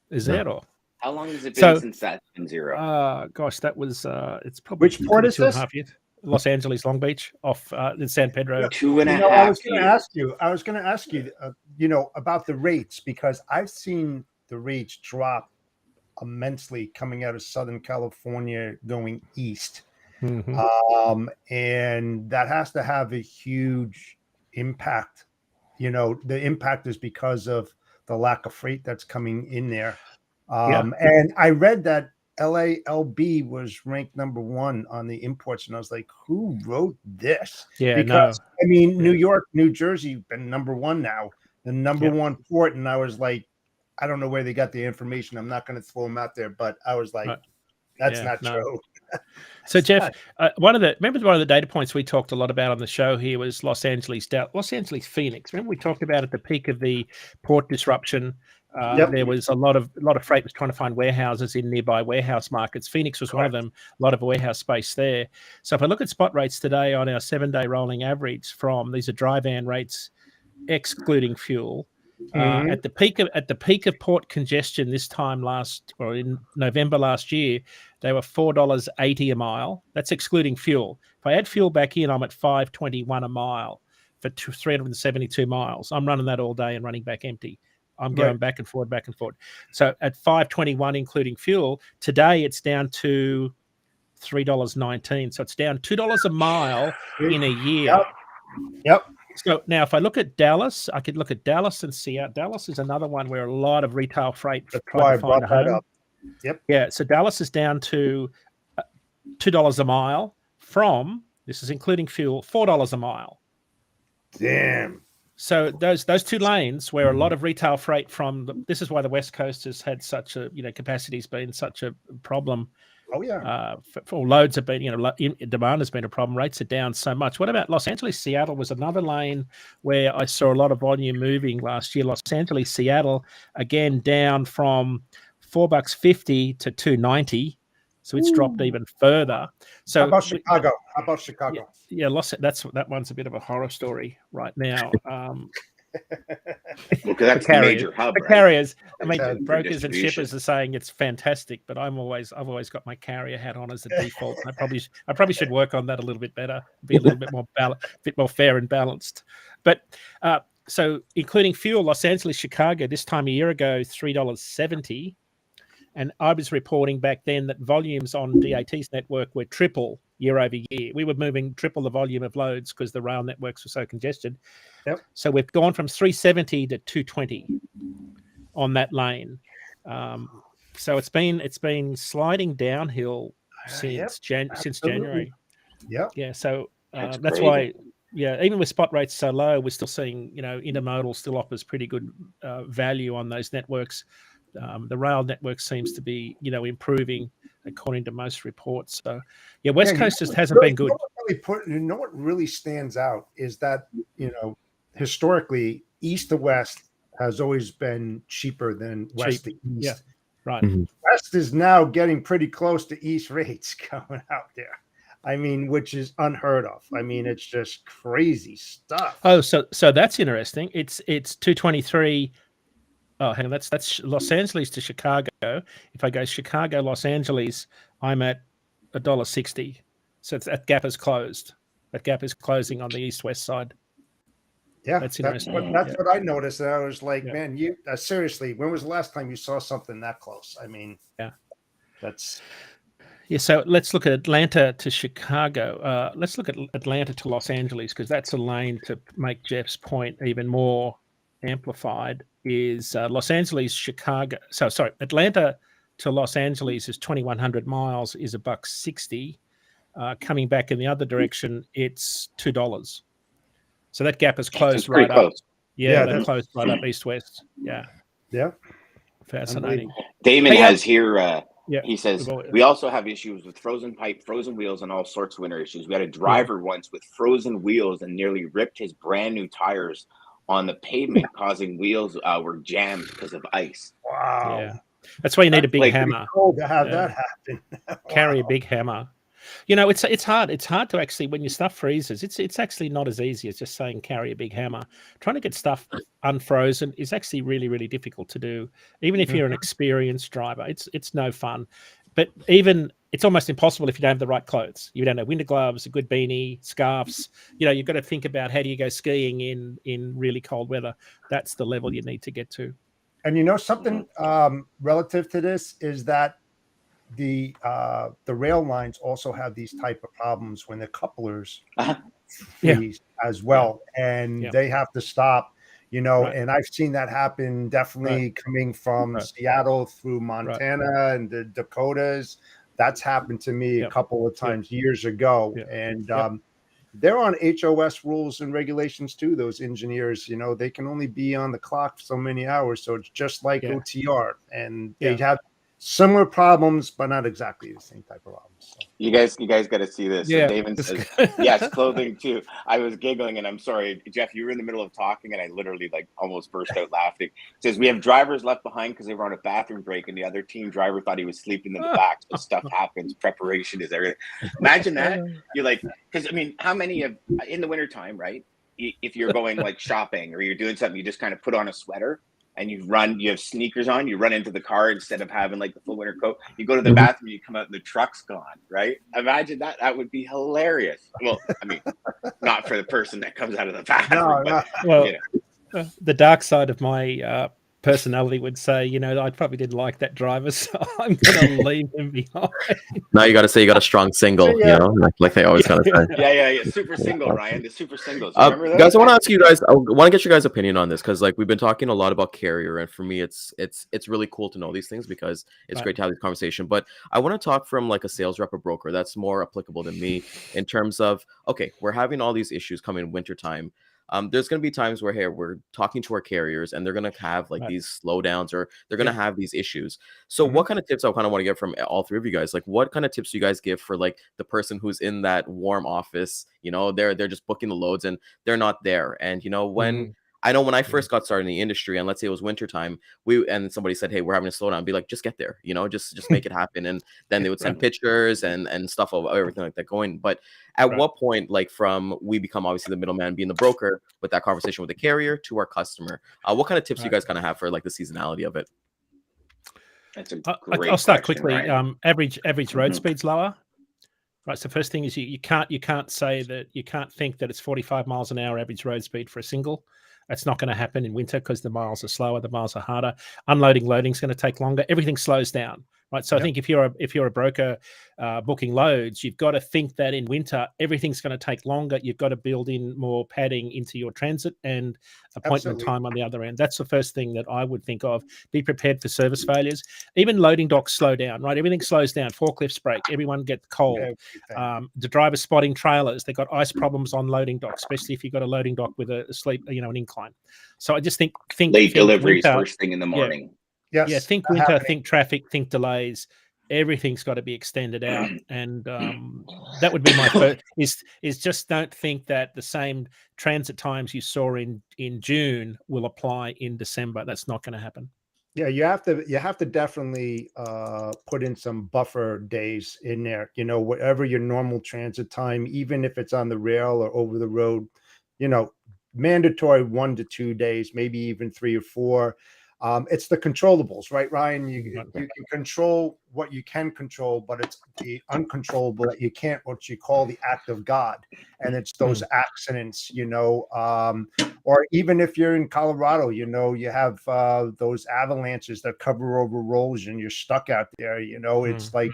is 0. How long has it been since that's been 0? Gosh, that was it's probably which port is this? 2.5 years. Los Angeles, Long Beach, off in San Pedro. 2.5 years. I was going to ask you, about the rates, because I've seen the rates drop immensely coming out of Southern California going east. And that has to have a huge impact. The impact is because of the lack of freight that's coming in there. And I read that LALB was ranked number 1 on the imports, and I was like, who wrote this? Because I mean, New York, New Jersey been number 1 now, the number 1 port, and I was like, I don't know where they got the information. I'm not going to throw them out there, but I was like, that's not true. So Jeff, remember one of the data points we talked a lot about on the show here was Los Angeles, Phoenix. Remember we talked about at the peak of the port disruption. There was a lot of freight was trying to find warehouses in nearby warehouse markets. Phoenix was one of them. A lot of warehouse space there. So if I look at spot rates today on our 7-day rolling average, these are dry van rates excluding fuel. At the peak of port congestion this time in November last year, they were $4.80 a mile. That's excluding fuel. If I add fuel back in, I'm at $5.21 a mile for 372 miles. I'm running that all day and running back empty. I'm going back and forward. So at $5.21 including fuel, today it's down to $3.19. So it's down $2 a mile in a year. Yep. So now if I look at Dallas, I could look at Dallas and Seattle. Dallas is another one where a lot of retail freight trying to find a home. Yep. Yeah. So Dallas is down to $2 a mile from, this is including fuel, $4 a mile. Damn. So those 2 lanes where a lot of retail freight this is why the West Coast has had such a, capacity's been such a problem. Oh yeah. For loads have been, demand has been a problem. Rates are down so much. What about Los Angeles, Seattle was another lane where I saw a lot of volume moving last year. Los Angeles, Seattle, again, down from $4.50 to $2.90. So it's dropped even further. So how about Chicago? Yeah, that one's a bit of a horror story right now. Because that's the major hub. The carriers, I mean, brokers and shippers are saying it's fantastic, but I've always got my carrier hat on as a default. I probably should work on that a little bit better, be a little bit more fair and balanced. But so including fuel, Los Angeles, Chicago, this time a year ago, $3.70. And I was reporting back then that volumes on DAT's network were triple year over year. We were moving triple the volume of loads because the rail networks were so congested. Yep. So we've gone from 370 to 220 on that lane. So it's been sliding downhill since January. Yeah. Yeah. So that's why. Yeah, even with spot rates so low, we're still seeing intermodal still offers pretty good value on those networks. The rail network seems to be, improving according to most reports. So, West Coast just hasn't been good. What really stands out is that, historically, east to west has always been cheaper than west to east. Yeah, right. West is now getting pretty close to East rates coming out there. I mean, which is unheard of. I mean, it's just crazy stuff. Oh, so that's interesting. It's 223. Oh, hang on, that's Los Angeles to Chicago. If I go Chicago, Los Angeles, I'm at $1.60. So that gap is closed. That gap is closing on the east-west side. Yeah, that's interesting. That's what I noticed. And I was like, man, you seriously, when was the last time you saw something that close? I mean, that's. Yeah, so let's look at Atlanta to Chicago. Let's look at Atlanta to Los Angeles, because that's a lane to make Jeff's point even more amplified. Is Los Angeles, Chicago. So sorry, Atlanta to Los Angeles is 2,100 miles, is $1.60. Coming back in the other direction, it's $2. So that gap is closed right up. Yeah, that closed right up east-west. Yeah. Fascinating. Daman has here. He says, we also have issues with frozen pipe, frozen wheels, and all sorts of winter issues. We had a driver once with frozen wheels and nearly ripped his brand new tires on the pavement, causing wheels were jammed because of ice. Wow. Yeah. That's why you need a big hammer. Cool to have that happen. Carry a big hammer. You know, it's hard. It's hard to actually, when your stuff freezes, it's actually not as easy as just saying carry a big hammer. Trying to get stuff unfrozen is actually really, really difficult to do. Even if you're an experienced driver, it's no fun. But even it's almost impossible if you don't have the right clothes. You don't have winter gloves, a good beanie, scarves. You know, you've got to think about how do you go skiing in really cold weather. That's the level you need to get to. And you know something relative to this is that the rail lines also have these type of problems when the couplers freeze as well, and they have to stop. You know, and I've seen that happen definitely coming from Seattle through Montana and the Dakotas. That's happened to me a couple of times years ago, and they're on HOS rules and regulations too. Those engineers, you know, they can only be on the clock so many hours, so it's just like OTR, and they have similar problems, but not exactly the same type of problems. So. You guys got to see this. Yeah. So Daman says, yes, clothing too. I was giggling, and I'm sorry, Jeff, you were in the middle of talking, and I literally almost burst out laughing. It says, we have drivers left behind because they were on a bathroom break, and the other team driver thought he was sleeping in the back. So stuff happens. Preparation is everything. Imagine that. You're like, because I mean, how many of in the wintertime, right? If you're going shopping or you're doing something, you just kind of put on a sweater. And you have sneakers on, you run into the car instead of having the full winter coat. You go to the bathroom, you come out and the truck's gone, right? Imagine that. That would be hilarious. Well, I mean, not for the person that comes out of the bathroom. No. Well, the dark side of my personality would say, you know, I probably didn't like that driver, so I'm going to leave him behind. Now you got to say you got a strong single, you know, like they always kind of say. Yeah. Super single, Ryan. The super singles. Remember that? Guys, I want to ask you guys. I want to get your guys' opinion on this because, we've been talking a lot about carrier, and for me, it's really cool to know these things because it's great to have this conversation. But I want to talk from a sales rep or broker that's more applicable to me in terms of we're having all these issues coming in wintertime. There's going to be times where we're talking to our carriers and they're going to have these slowdowns or they're going to have these issues. So what kind of tips I kind of want to get from all three of you guys? What kind of tips do you guys give for the person who's in that warm office? You know, they're just booking the loads and they're not there. And you know, when I know when I first got started in the industry, and let's say it was wintertime, and somebody said, hey, we're having a slowdown, I'd be like, just get there, you know, just make it happen. And then they would send pictures and stuff of everything like that going. But at what point, from we become obviously the middleman, being the broker with that conversation with the carrier to our customer, what kind of tips do you guys kind of have for the seasonality of it? That's a great I'll start question, quickly. Ryan. Average road speed's lower. Right. So first thing is you can't say that, you can't think that it's 45 miles an hour average road speed for a single. That's not going to happen in winter because the miles are slower, the miles are harder. Unloading, loading is going to take longer. Everything slows down, right? So I think if you're a broker booking loads, you've got to think that in winter everything's going to take longer. You've got to build in more padding into your transit and appointment time on the other end. That's the first thing that I would think of. Be prepared for service failures. Even loading docks slow down, right? Everything slows down. Forklifts break. Everyone gets cold. The driver spotting trailers. They've got ice problems on loading docks, especially if you've got a loading dock with an incline. So I just think late deliveries winter, first thing in the morning. Think winter, think traffic, think delays. Everything's got to be extended out, and that would be my first. Is just don't think that the same transit times you saw in June will apply in December. That's not going to happen. Yeah, you have to definitely put in some buffer days in there. You know, whatever your normal transit time, even if it's on the rail or over the road, you know, mandatory 1 to 2 days, maybe even 3 or 4. It's the controllables, right, Ryan? You can control what you can control, but it's the uncontrollable that you can't. What you call the act of God, and it's those accidents. You know, or even if you're in Colorado, you know, you have those avalanches that cover over roads and you're stuck out there. You know, it's like,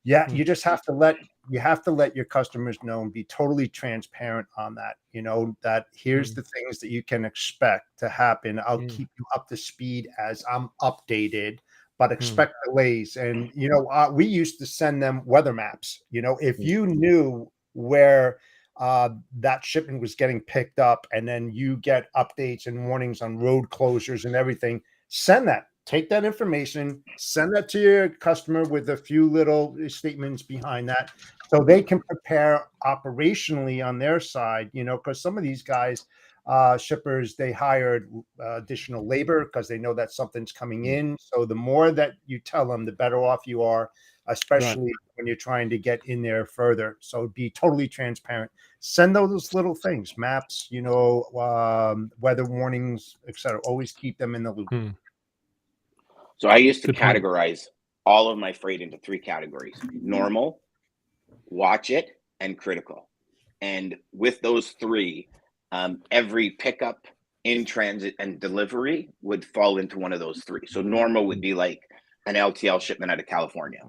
yeah, you just have to let your customers know and be totally transparent on that. You know, that here's the things that you can expect to happen. I'll keep you up to speed as I'm updated, but expect delays. And, you know, we used to send them weather maps. You know, if you knew where that shipment was getting picked up, and then you get updates and warnings on road closures and everything, send that. Take that information, send that to your customer with a few little statements behind that, so they can prepare operationally on their side. You know, because some of these guys, shippers, they hired additional labor because they know that something's coming in. So the more that you tell them, the better off you are, especially when you're trying to get in there further. So be totally transparent. Send those little things, maps, you know, weather warnings, etc. Always keep them in the loop. So I used to categorize all of my freight into 3 categories: normal, watch it, and critical. And with those 3, every pickup, in transit, and delivery would fall into one of those 3. So normal would be like an LTL shipment out of California.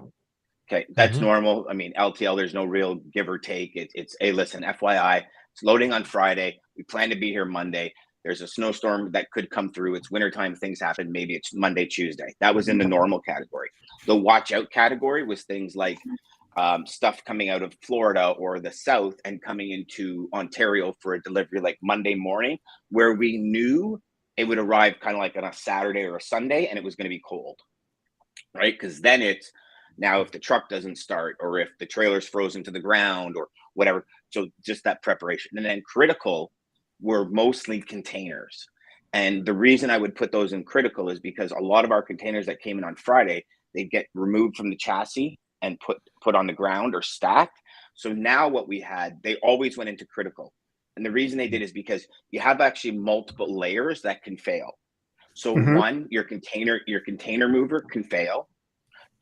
Okay, that's normal. I mean, LTL, there's no real give or take. It's a listen, FYI, it's loading on Friday. We plan to be here Monday. There's a snowstorm that could come through. It's wintertime, things happen. Maybe it's Monday, Tuesday. That was in the normal category. The watch out category was things like stuff coming out of Florida or the South and coming into Ontario for a delivery like Monday morning, where we knew it would arrive kind of like on a Saturday or a Sunday, and it was going to be cold, right? Because then it's, now if the truck doesn't start, or if the trailer's frozen to the ground or whatever. So just that preparation. And then critical were mostly containers. And the reason I would put those in critical is because a lot of our containers that came in on Friday, they'd get removed from the chassis and put on the ground or stacked. So now what we had, they always went into critical. And the reason they did is because you have actually multiple layers that can fail. So 1, your container mover can fail.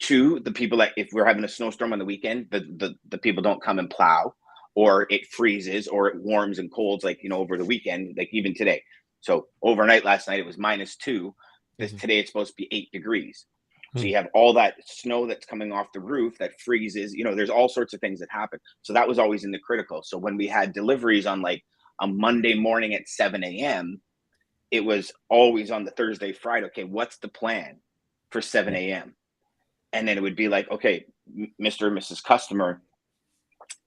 2, the people that, if we're having a snowstorm on the weekend, the people don't come and plow, or it freezes, or it warms and colds, like, you know, over the weekend, like even today. So overnight last night, it was -2. Today it's supposed to be 8 degrees. So you have all that snow that's coming off the roof that freezes, you know, there's all sorts of things that happen. So that was always in the critical. So when we had deliveries on like a Monday morning at 7 a.m., it was always on the Thursday, Friday. Okay, what's the plan for 7 a.m.? And then it would be like, okay, Mr. and Mrs. Customer,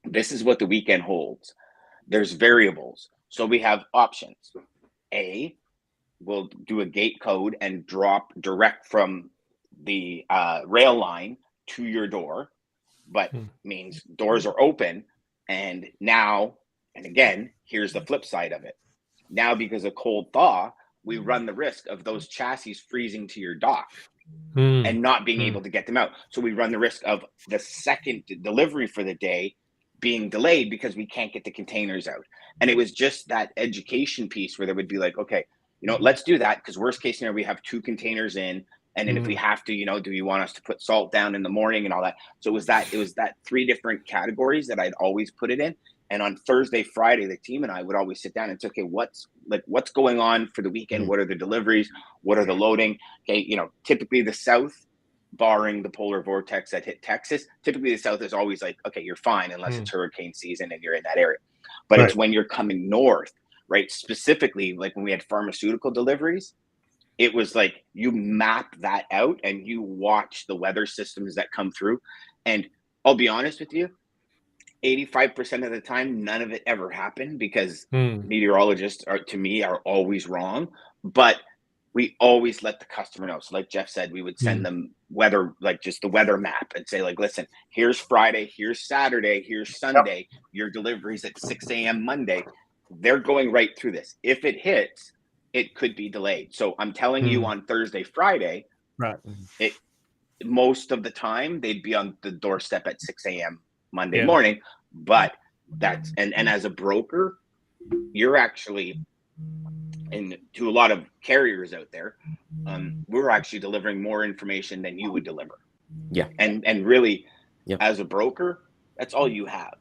this is what the weekend holds. There's variables. So we have options. A, we'll do a gate code and drop direct from the rail line to your door, but means doors are open. And now, and again, here's the flip side of it. Now, because of cold thaw, we run the risk of those chassis freezing to your dock and not being able to get them out. So we run the risk of the second delivery for the day being delayed because we can't get the containers out. And it was just that education piece where they would be like, okay, you know, let's do that, because worst case scenario, we have 2 containers in. And then if we have to, you know, do you want us to put salt down in the morning and all that? So it was that 3 different categories that I'd always put it in. And on Thursday, Friday, the team and I would always sit down and say, okay, what's going on for the weekend? What are the deliveries? What are the loading? Okay, you know, typically the South, barring the polar vortex that hit Texas, typically the South is always like, okay, you're fine unless it's hurricane season and you're in that area. But it's when you're coming north, right? Specifically, like when we had pharmaceutical deliveries, it was like you map that out and you watch the weather systems that come through. And I'll be honest with you, 85% of the time, none of it ever happened, because meteorologists are always wrong. But we always let the customer know. So like Jeff said, we would send them weather, like just the weather map, and say like, listen, here's Friday, here's Saturday, here's Sunday, your delivery's at 6 a.m. Monday. They're going right through this. If it hits, it could be delayed. So I'm telling you on Thursday, Friday, Right. Most of the time they'd be on the doorstep at 6 a.m. Monday morning. But that's and as a broker, you're actually, and to a lot of carriers out there, we're actually delivering more information than you would deliver. Yeah. And really, as a broker, that's all you have.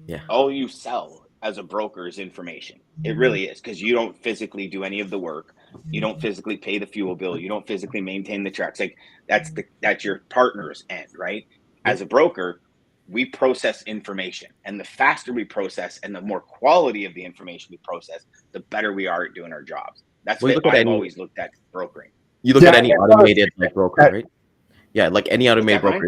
Yeah. All you sell as a broker is information. It really is, because you don't physically do any of the work. You don't physically pay the fuel bill. You don't physically maintain the trucks. Like that's your partner's end, right? As a broker, we process information, and the faster we process and the more quality of the information we process, the better we are at doing our jobs. That's what I've always looked at brokering. You look at any automated broker, right? Yeah, like any automated broker.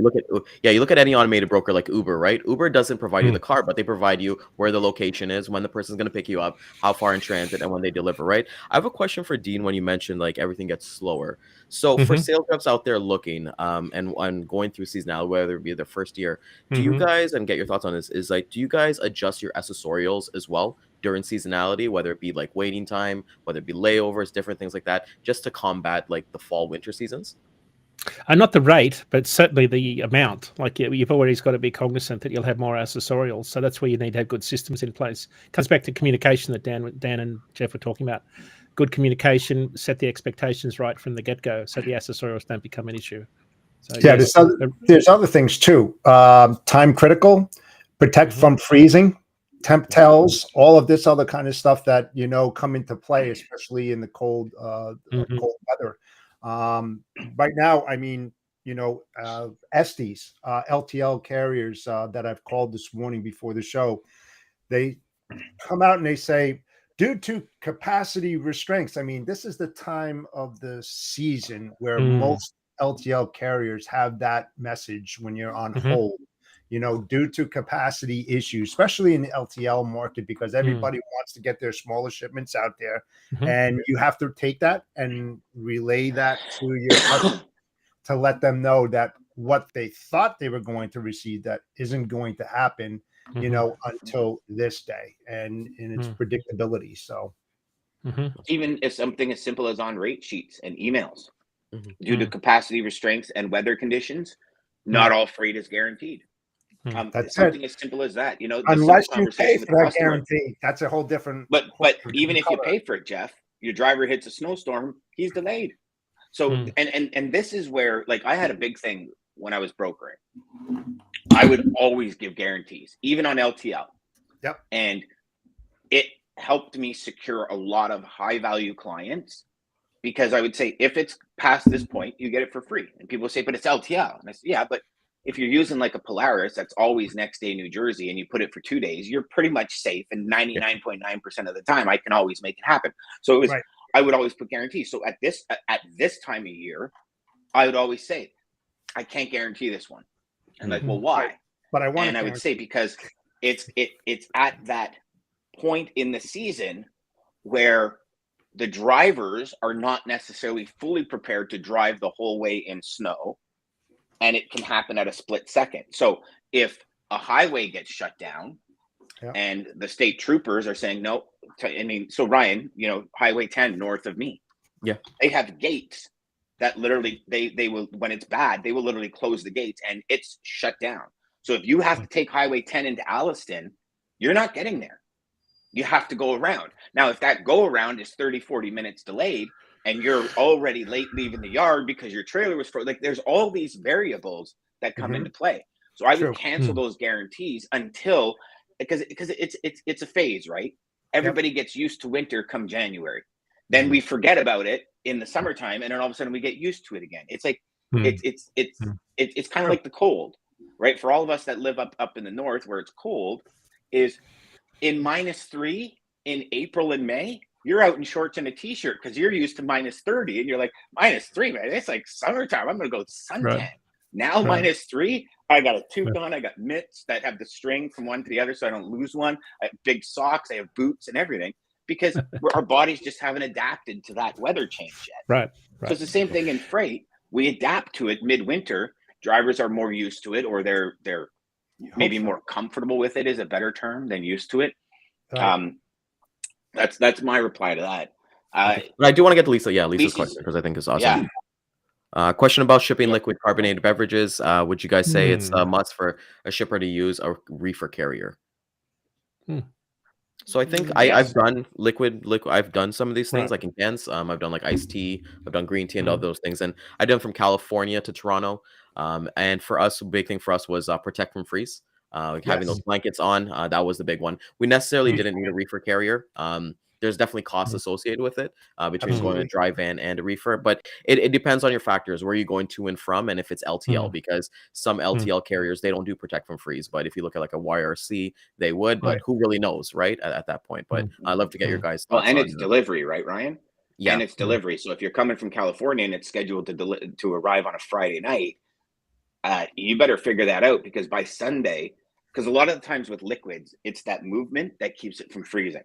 You look at any automated broker like Uber, right? Uber doesn't provide you the car, but they provide you where the location is, when the person's going to pick you up, how far in transit, and when they deliver, right? I have a question for Dean when you mentioned like everything gets slower. So for sales reps out there looking and going through seasonality, whether it be their first year, do you guys, and get your thoughts on this, is like, do you guys adjust your accessorials as well during seasonality, whether it be like waiting time, whether it be layovers, different things like that, just to combat like the fall winter seasons? Not the rate, but certainly the amount. Like you've always got to be cognizant that you'll have more accessorials. So that's where you need to have good systems in place. It comes back to communication that Dan and Jeff were talking about. Good communication, set the expectations right from the get-go, so the accessorials don't become an issue. So, there's other things too. Time critical, protect from freezing, temp tells, all of this other kind of stuff that come into play, especially in the cold cold weather. Right now, I mean, Estes, LTL carriers that I've called this morning before the show, they come out and they say, due to capacity restraints, I mean, this is the time of the season where most LTL carriers have that message when you're on hold, due to capacity issues, especially in the LTL market, because everybody wants to get their smaller shipments out there. And you have to take that and relay that to your customer to let them know that what they thought they were going to receive, that isn't going to happen, until this day, and in its predictability. So even if something as simple as on rate sheets and emails, due to capacity restraints and weather conditions, not all freight is guaranteed. That's something as simple as that, unless you pay for that guarantee, that's a whole different. But even if you pay for it, Jeff, your driver hits a snowstorm, he's delayed. So and this is where, like, I had a big thing when I was brokering. I would always give guarantees, even on LTL. Yep. And it helped me secure a lot of high value clients, because I would say, if it's past this point, you get it for free. And people say, but it's LTL. And I say, yeah, but if you're using like a Polaris that's always next day New Jersey, and you put it for 2 days, you're pretty much safe. And 99.9% of the time, I can always make it happen. So it was, I would always put guarantees. So at this time of year, I would always say, I can't guarantee this one. And like, well, why? But I want. And I would say, because it's at that point in the season where the drivers are not necessarily fully prepared to drive the whole way in snow, and it can happen at a split second. So if a highway gets shut down, and the state troopers are saying no, I mean, so Ryan, Highway 10 north of me, they have gates that literally they will, when it's bad, they will literally close the gates and it's shut down. So if you have to take Highway 10 into Alliston, you're not getting there. You have to go around. Now, if that go around is 30, 40 minutes delayed, and you're already late leaving the yard because your trailer was like, there's all these variables that come into play. So I would cancel those guarantees until, because it's a phase, right? Everybody gets used to winter come January. Then we forget about it in the summertime, and then all of a sudden we get used to it again. It's like it's kind of like the cold, right? For all of us that live up in the north where it's cold, is in -3 in April and May, you're out in shorts and a t-shirt because you're used to -30, and you're like, -3, man, it's like summertime. I'm gonna go suntan. Now -3, I got a toque on, I got mitts that have the string from one to the other so I don't lose one. I have big socks, I have boots and everything, because our bodies just haven't adapted to that weather change yet. Right. So it's the same thing in freight. We adapt to it midwinter. Drivers are more used to it, or they're maybe more comfortable with it, is a better term than used to it. That's my reply to that. But I do want to get to Lisa. Yeah, Lisa's question, because I think it's awesome. Yeah. Question about shipping liquid carbonated beverages. Would you guys say it's a must for a shipper to use a reefer carrier? So I think I've done liquid. I've done some of these things like in cans. I've done like iced tea. I've done green tea and all those things. And I've done from California to Toronto. And for us, a big thing for us was protect from freeze. Having those blankets on, that was the big one. We necessarily didn't need a reefer carrier. There's definitely costs associated with it between going a dry van and a reefer, but it depends on your factors, where you're going to and from, and if it's LTL, because some LTL carriers, they don't do protect from freeze. But if you look at like a YRC, they would, but who really knows, right? At that point. But I'd love to get your guys' thoughts. Well, and it's delivery, right, Ryan? Yeah. And it's delivery. So if you're coming from California and it's scheduled to arrive on a Friday night, you better figure that out, because by Sunday, because a lot of the times with liquids, it's that movement that keeps it from freezing.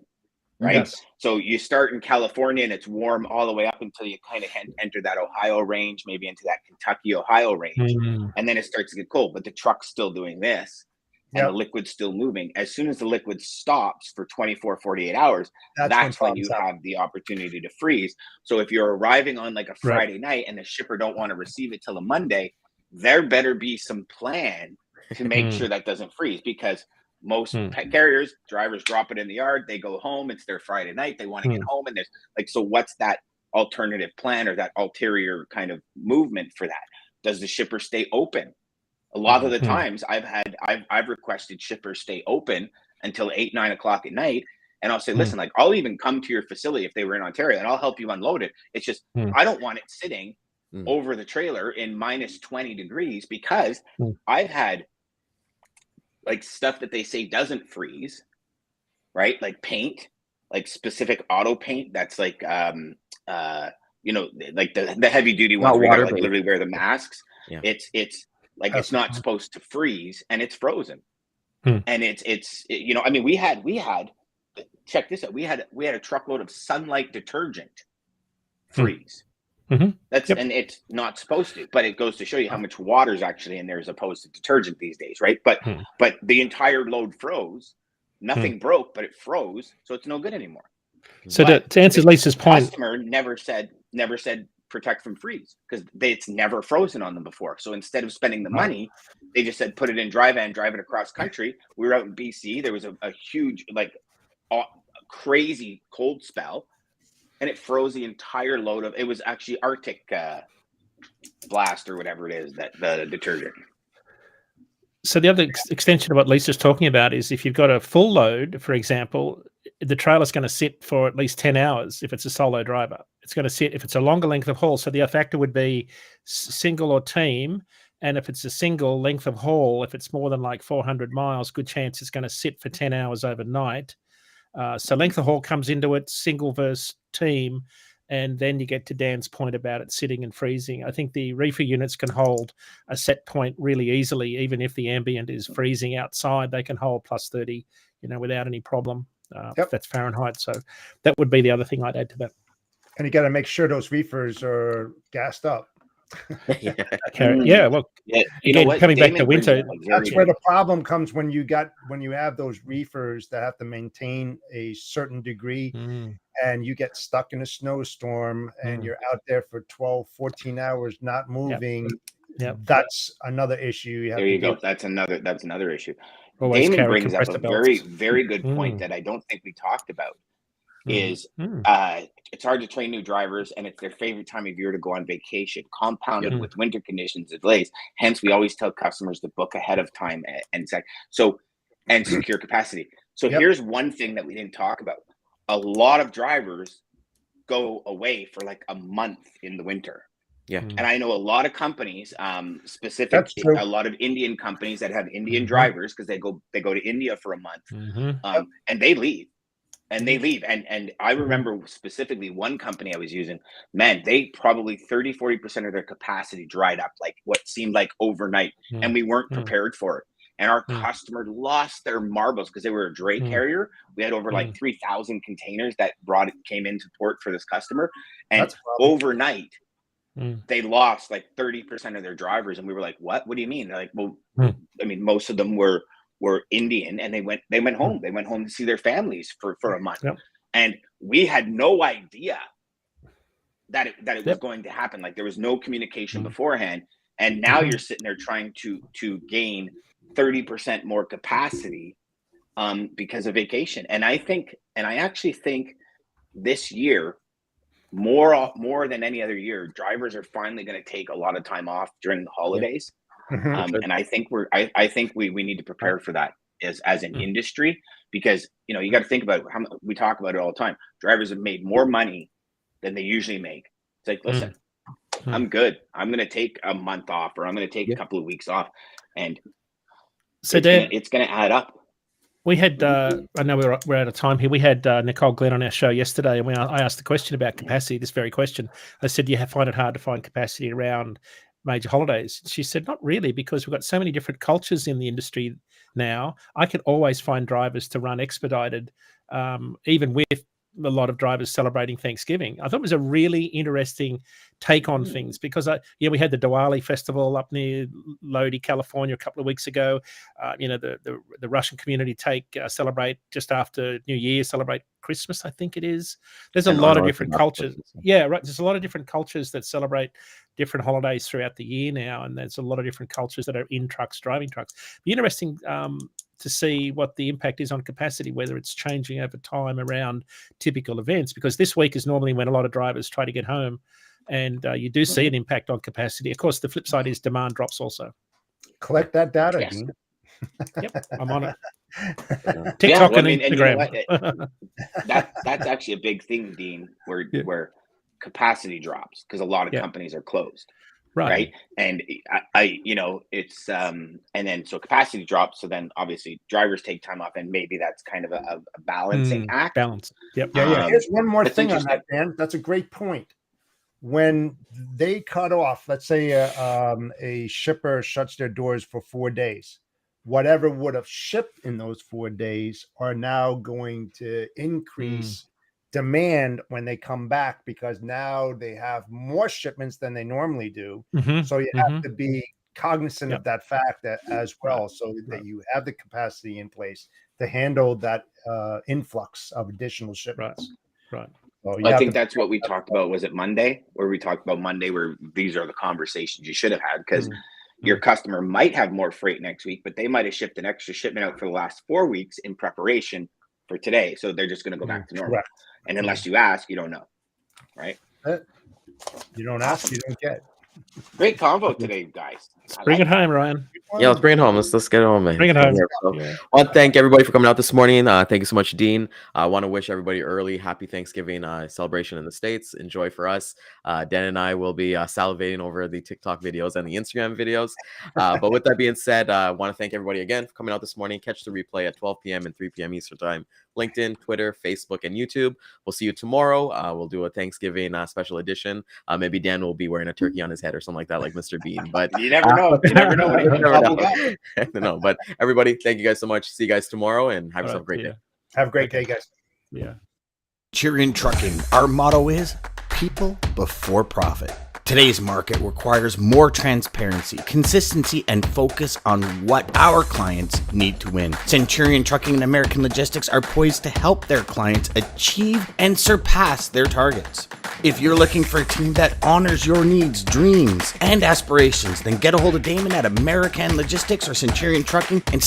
Right. Yes. So you start in California and it's warm all the way up until you kind of enter that Ohio range, maybe into that Kentucky, Ohio range. And then it starts to get cold, but the truck's still doing this and the liquid's still moving. As soon as the liquid stops for 24, 48 hours, that's when you have the opportunity to freeze. So if you're arriving on like a Friday night and the shipper don't want to receive it till a Monday, there better be some plan to make sure that doesn't freeze, because most carriers, drivers drop it in the yard, they go home, it's their Friday night, they want to get home, and there's like, so what's that alternative plan or that ulterior kind of movement for that? Does the shipper stay open? A lot of the times I've requested shippers stay open until 8, 9 o'clock at night, and I'll say, listen, like, I'll even come to your facility if they were in Ontario and I'll help you unload it. It's just I don't want it sitting over the trailer in minus 20 degrees, because I've had like stuff that they say doesn't freeze, right? Like paint, like specific auto paint that's like you know, like the heavy duty ones where you gotta, like, literally wear the masks. It's like it's not supposed to freeze, and it's frozen. And it's you know, I mean, we had check this out, we had a truckload of Sunlight detergent freeze. That's and it's not supposed to, but it goes to show you how much water is actually in there as opposed to detergent these days, right? But the entire load froze. Nothing broke, but it froze, so it's no good anymore. So to answer Lisa's point, customer never said protect from freeze, because it's never frozen on them before. So instead of spending the money, they just said put it in dry van, drive it across country. We were out in BC. There was a huge, like, crazy cold spell. And it froze the entire load of, it was actually Arctic Blast or whatever it is, that the detergent. So the other extension of what Lisa's talking about is if you've got a full load, for example, the trailer's going to sit for at least 10 hours if it's a solo driver. It's going to sit if it's a longer length of haul. So the factor would be single or team. And if it's a single length of haul, if it's more than like 400 miles, good chance it's going to sit for 10 hours overnight. So length of haul comes into it, single versus team, and then you get to Dan's point about it sitting and freezing. I think the reefer units can hold a set point really easily, even if the ambient is freezing outside. They can hold plus 30, you know, without any problem. If that's Fahrenheit. So that would be the other thing I'd add to that. And you got to make sure those reefers are gassed up. Well, again, coming back to winter, that's where the problem comes when you have those reefers that have to maintain a certain degree, and you get stuck in a snowstorm and you're out there for 12, 14 hours not moving. That's another issue. There you go. That's another issue. Daman brings up a very, very good point that I don't think we talked about. Is it's hard to train new drivers, and it's their favorite time of year to go on vacation, compounded with winter conditions and delays. Hence, we always tell customers to book ahead of time and secure capacity. So here's one thing that we didn't talk about. A lot of drivers go away for like a month in the winter. And I know a lot of companies, specifically a lot of Indian companies that have Indian drivers, because they go to India for a month, and they leave. And I remember specifically one company I was using, man, they probably 30, 40% of their capacity dried up, like what seemed like overnight. And we weren't prepared for it. And our customer lost their marbles because they were a dray carrier. We had over like 3,000 containers that came into port for this customer. And overnight, they lost like 30% of their drivers. And we were like, what do you mean? They're like, well, I mean, most of them were Indian, and they went home. They went home to see their families for a month. And we had no idea that it was going to happen. Like there was no communication beforehand, and now you're sitting there trying to gain 30% more capacity because of vacation. And I actually think this year, more than any other year, drivers are finally going to take a lot of time off during the holidays. And I think we need to prepare for that as an industry, because you got to think about how we talk about it all the time. Drivers have made more money than they usually make. It's like, listen, I'm good. I'm going to take a month off, or I'm going to take a couple of weeks off, and so it's going to add up. We had, I know we're out of time here. We had Nicole Glenn on our show yesterday, and I asked the question about capacity, this very question. I said, do you find it hard to find capacity around major holidays? She said, not really, because we've got so many different cultures in the industry now. I can always find drivers to run expedited, even with a lot of drivers celebrating Thanksgiving. I thought it was a really interesting take on things, because we had the Diwali festival up near Lodi, California a couple of weeks ago. The Russian community celebrate just after New Year, celebrate Christmas, I think it is. There's a lot of different cultures. Yeah, right. There's a lot of different cultures that celebrate different holidays throughout the year now, and there's a lot of different cultures that are in trucks, driving trucks. It'd be interesting to see what the impact is on capacity, whether it's changing over time around typical events, because this week is normally when a lot of drivers try to get home, and you do see an impact on capacity. Of course, the flip side is demand drops also. Collect that data, Dean. Yep, I'm on it. TikTok and Instagram. That's actually a big thing, Dean, where capacity drops because a lot of companies are closed. Right. And it's and then so capacity drops. So then obviously drivers take time off, and maybe that's kind of a balancing act. Balance. Yep. Yeah. Here's one more thing on that, Dan. That's a great point. When they cut off, let's say a shipper shuts their doors for 4 days, whatever would have shipped in those 4 days are now going to increase demand when they come back, because now they have more shipments than they normally do. So you have to be cognizant of that fact as well, so that you have the capacity in place to handle that influx of additional shipments. Right. So I think that's what we talked about. Was it Monday? Where we talked about Monday, where these are the conversations you should have had, because your customer might have more freight next week, but they might have shipped an extra shipment out for the last 4 weeks in preparation for today. So they're just going to go back to normal. Correct. And unless you ask, you don't know. Right? You don't ask, you don't get. Great combo today, guys. Bring it home, Ryan. Yeah, let's bring it home. Let's get it home, man. Bring it home. I want to thank everybody for coming out this morning. Thank you so much, Dean. I want to wish everybody early happy Thanksgiving celebration in the States. Enjoy for us. Dan and I will be salivating over the TikTok videos and the Instagram videos. But with that being said, I want to thank everybody again for coming out this morning. Catch the replay at 12 p.m. and 3 p.m. Eastern Time. LinkedIn, Twitter, Facebook, and YouTube. We'll see you tomorrow. We'll do a Thanksgiving special edition. Maybe Dan will be wearing a turkey on his head or something like that, like Mr. Bean. But you never know. You never know. No, but everybody, thank you guys so much. See you guys tomorrow, and have yourself a great day. Have a great day, guys. Yeah. Centurion Trucking. Our motto is people before profit. Today's market requires more transparency, consistency, and focus on what our clients need to win. Centurion Trucking and American Logistics are poised to help their clients achieve and surpass their targets. If you're looking for a team that honors your needs, dreams, and aspirations, then get a hold of Daman at American Logistics or Centurion Trucking and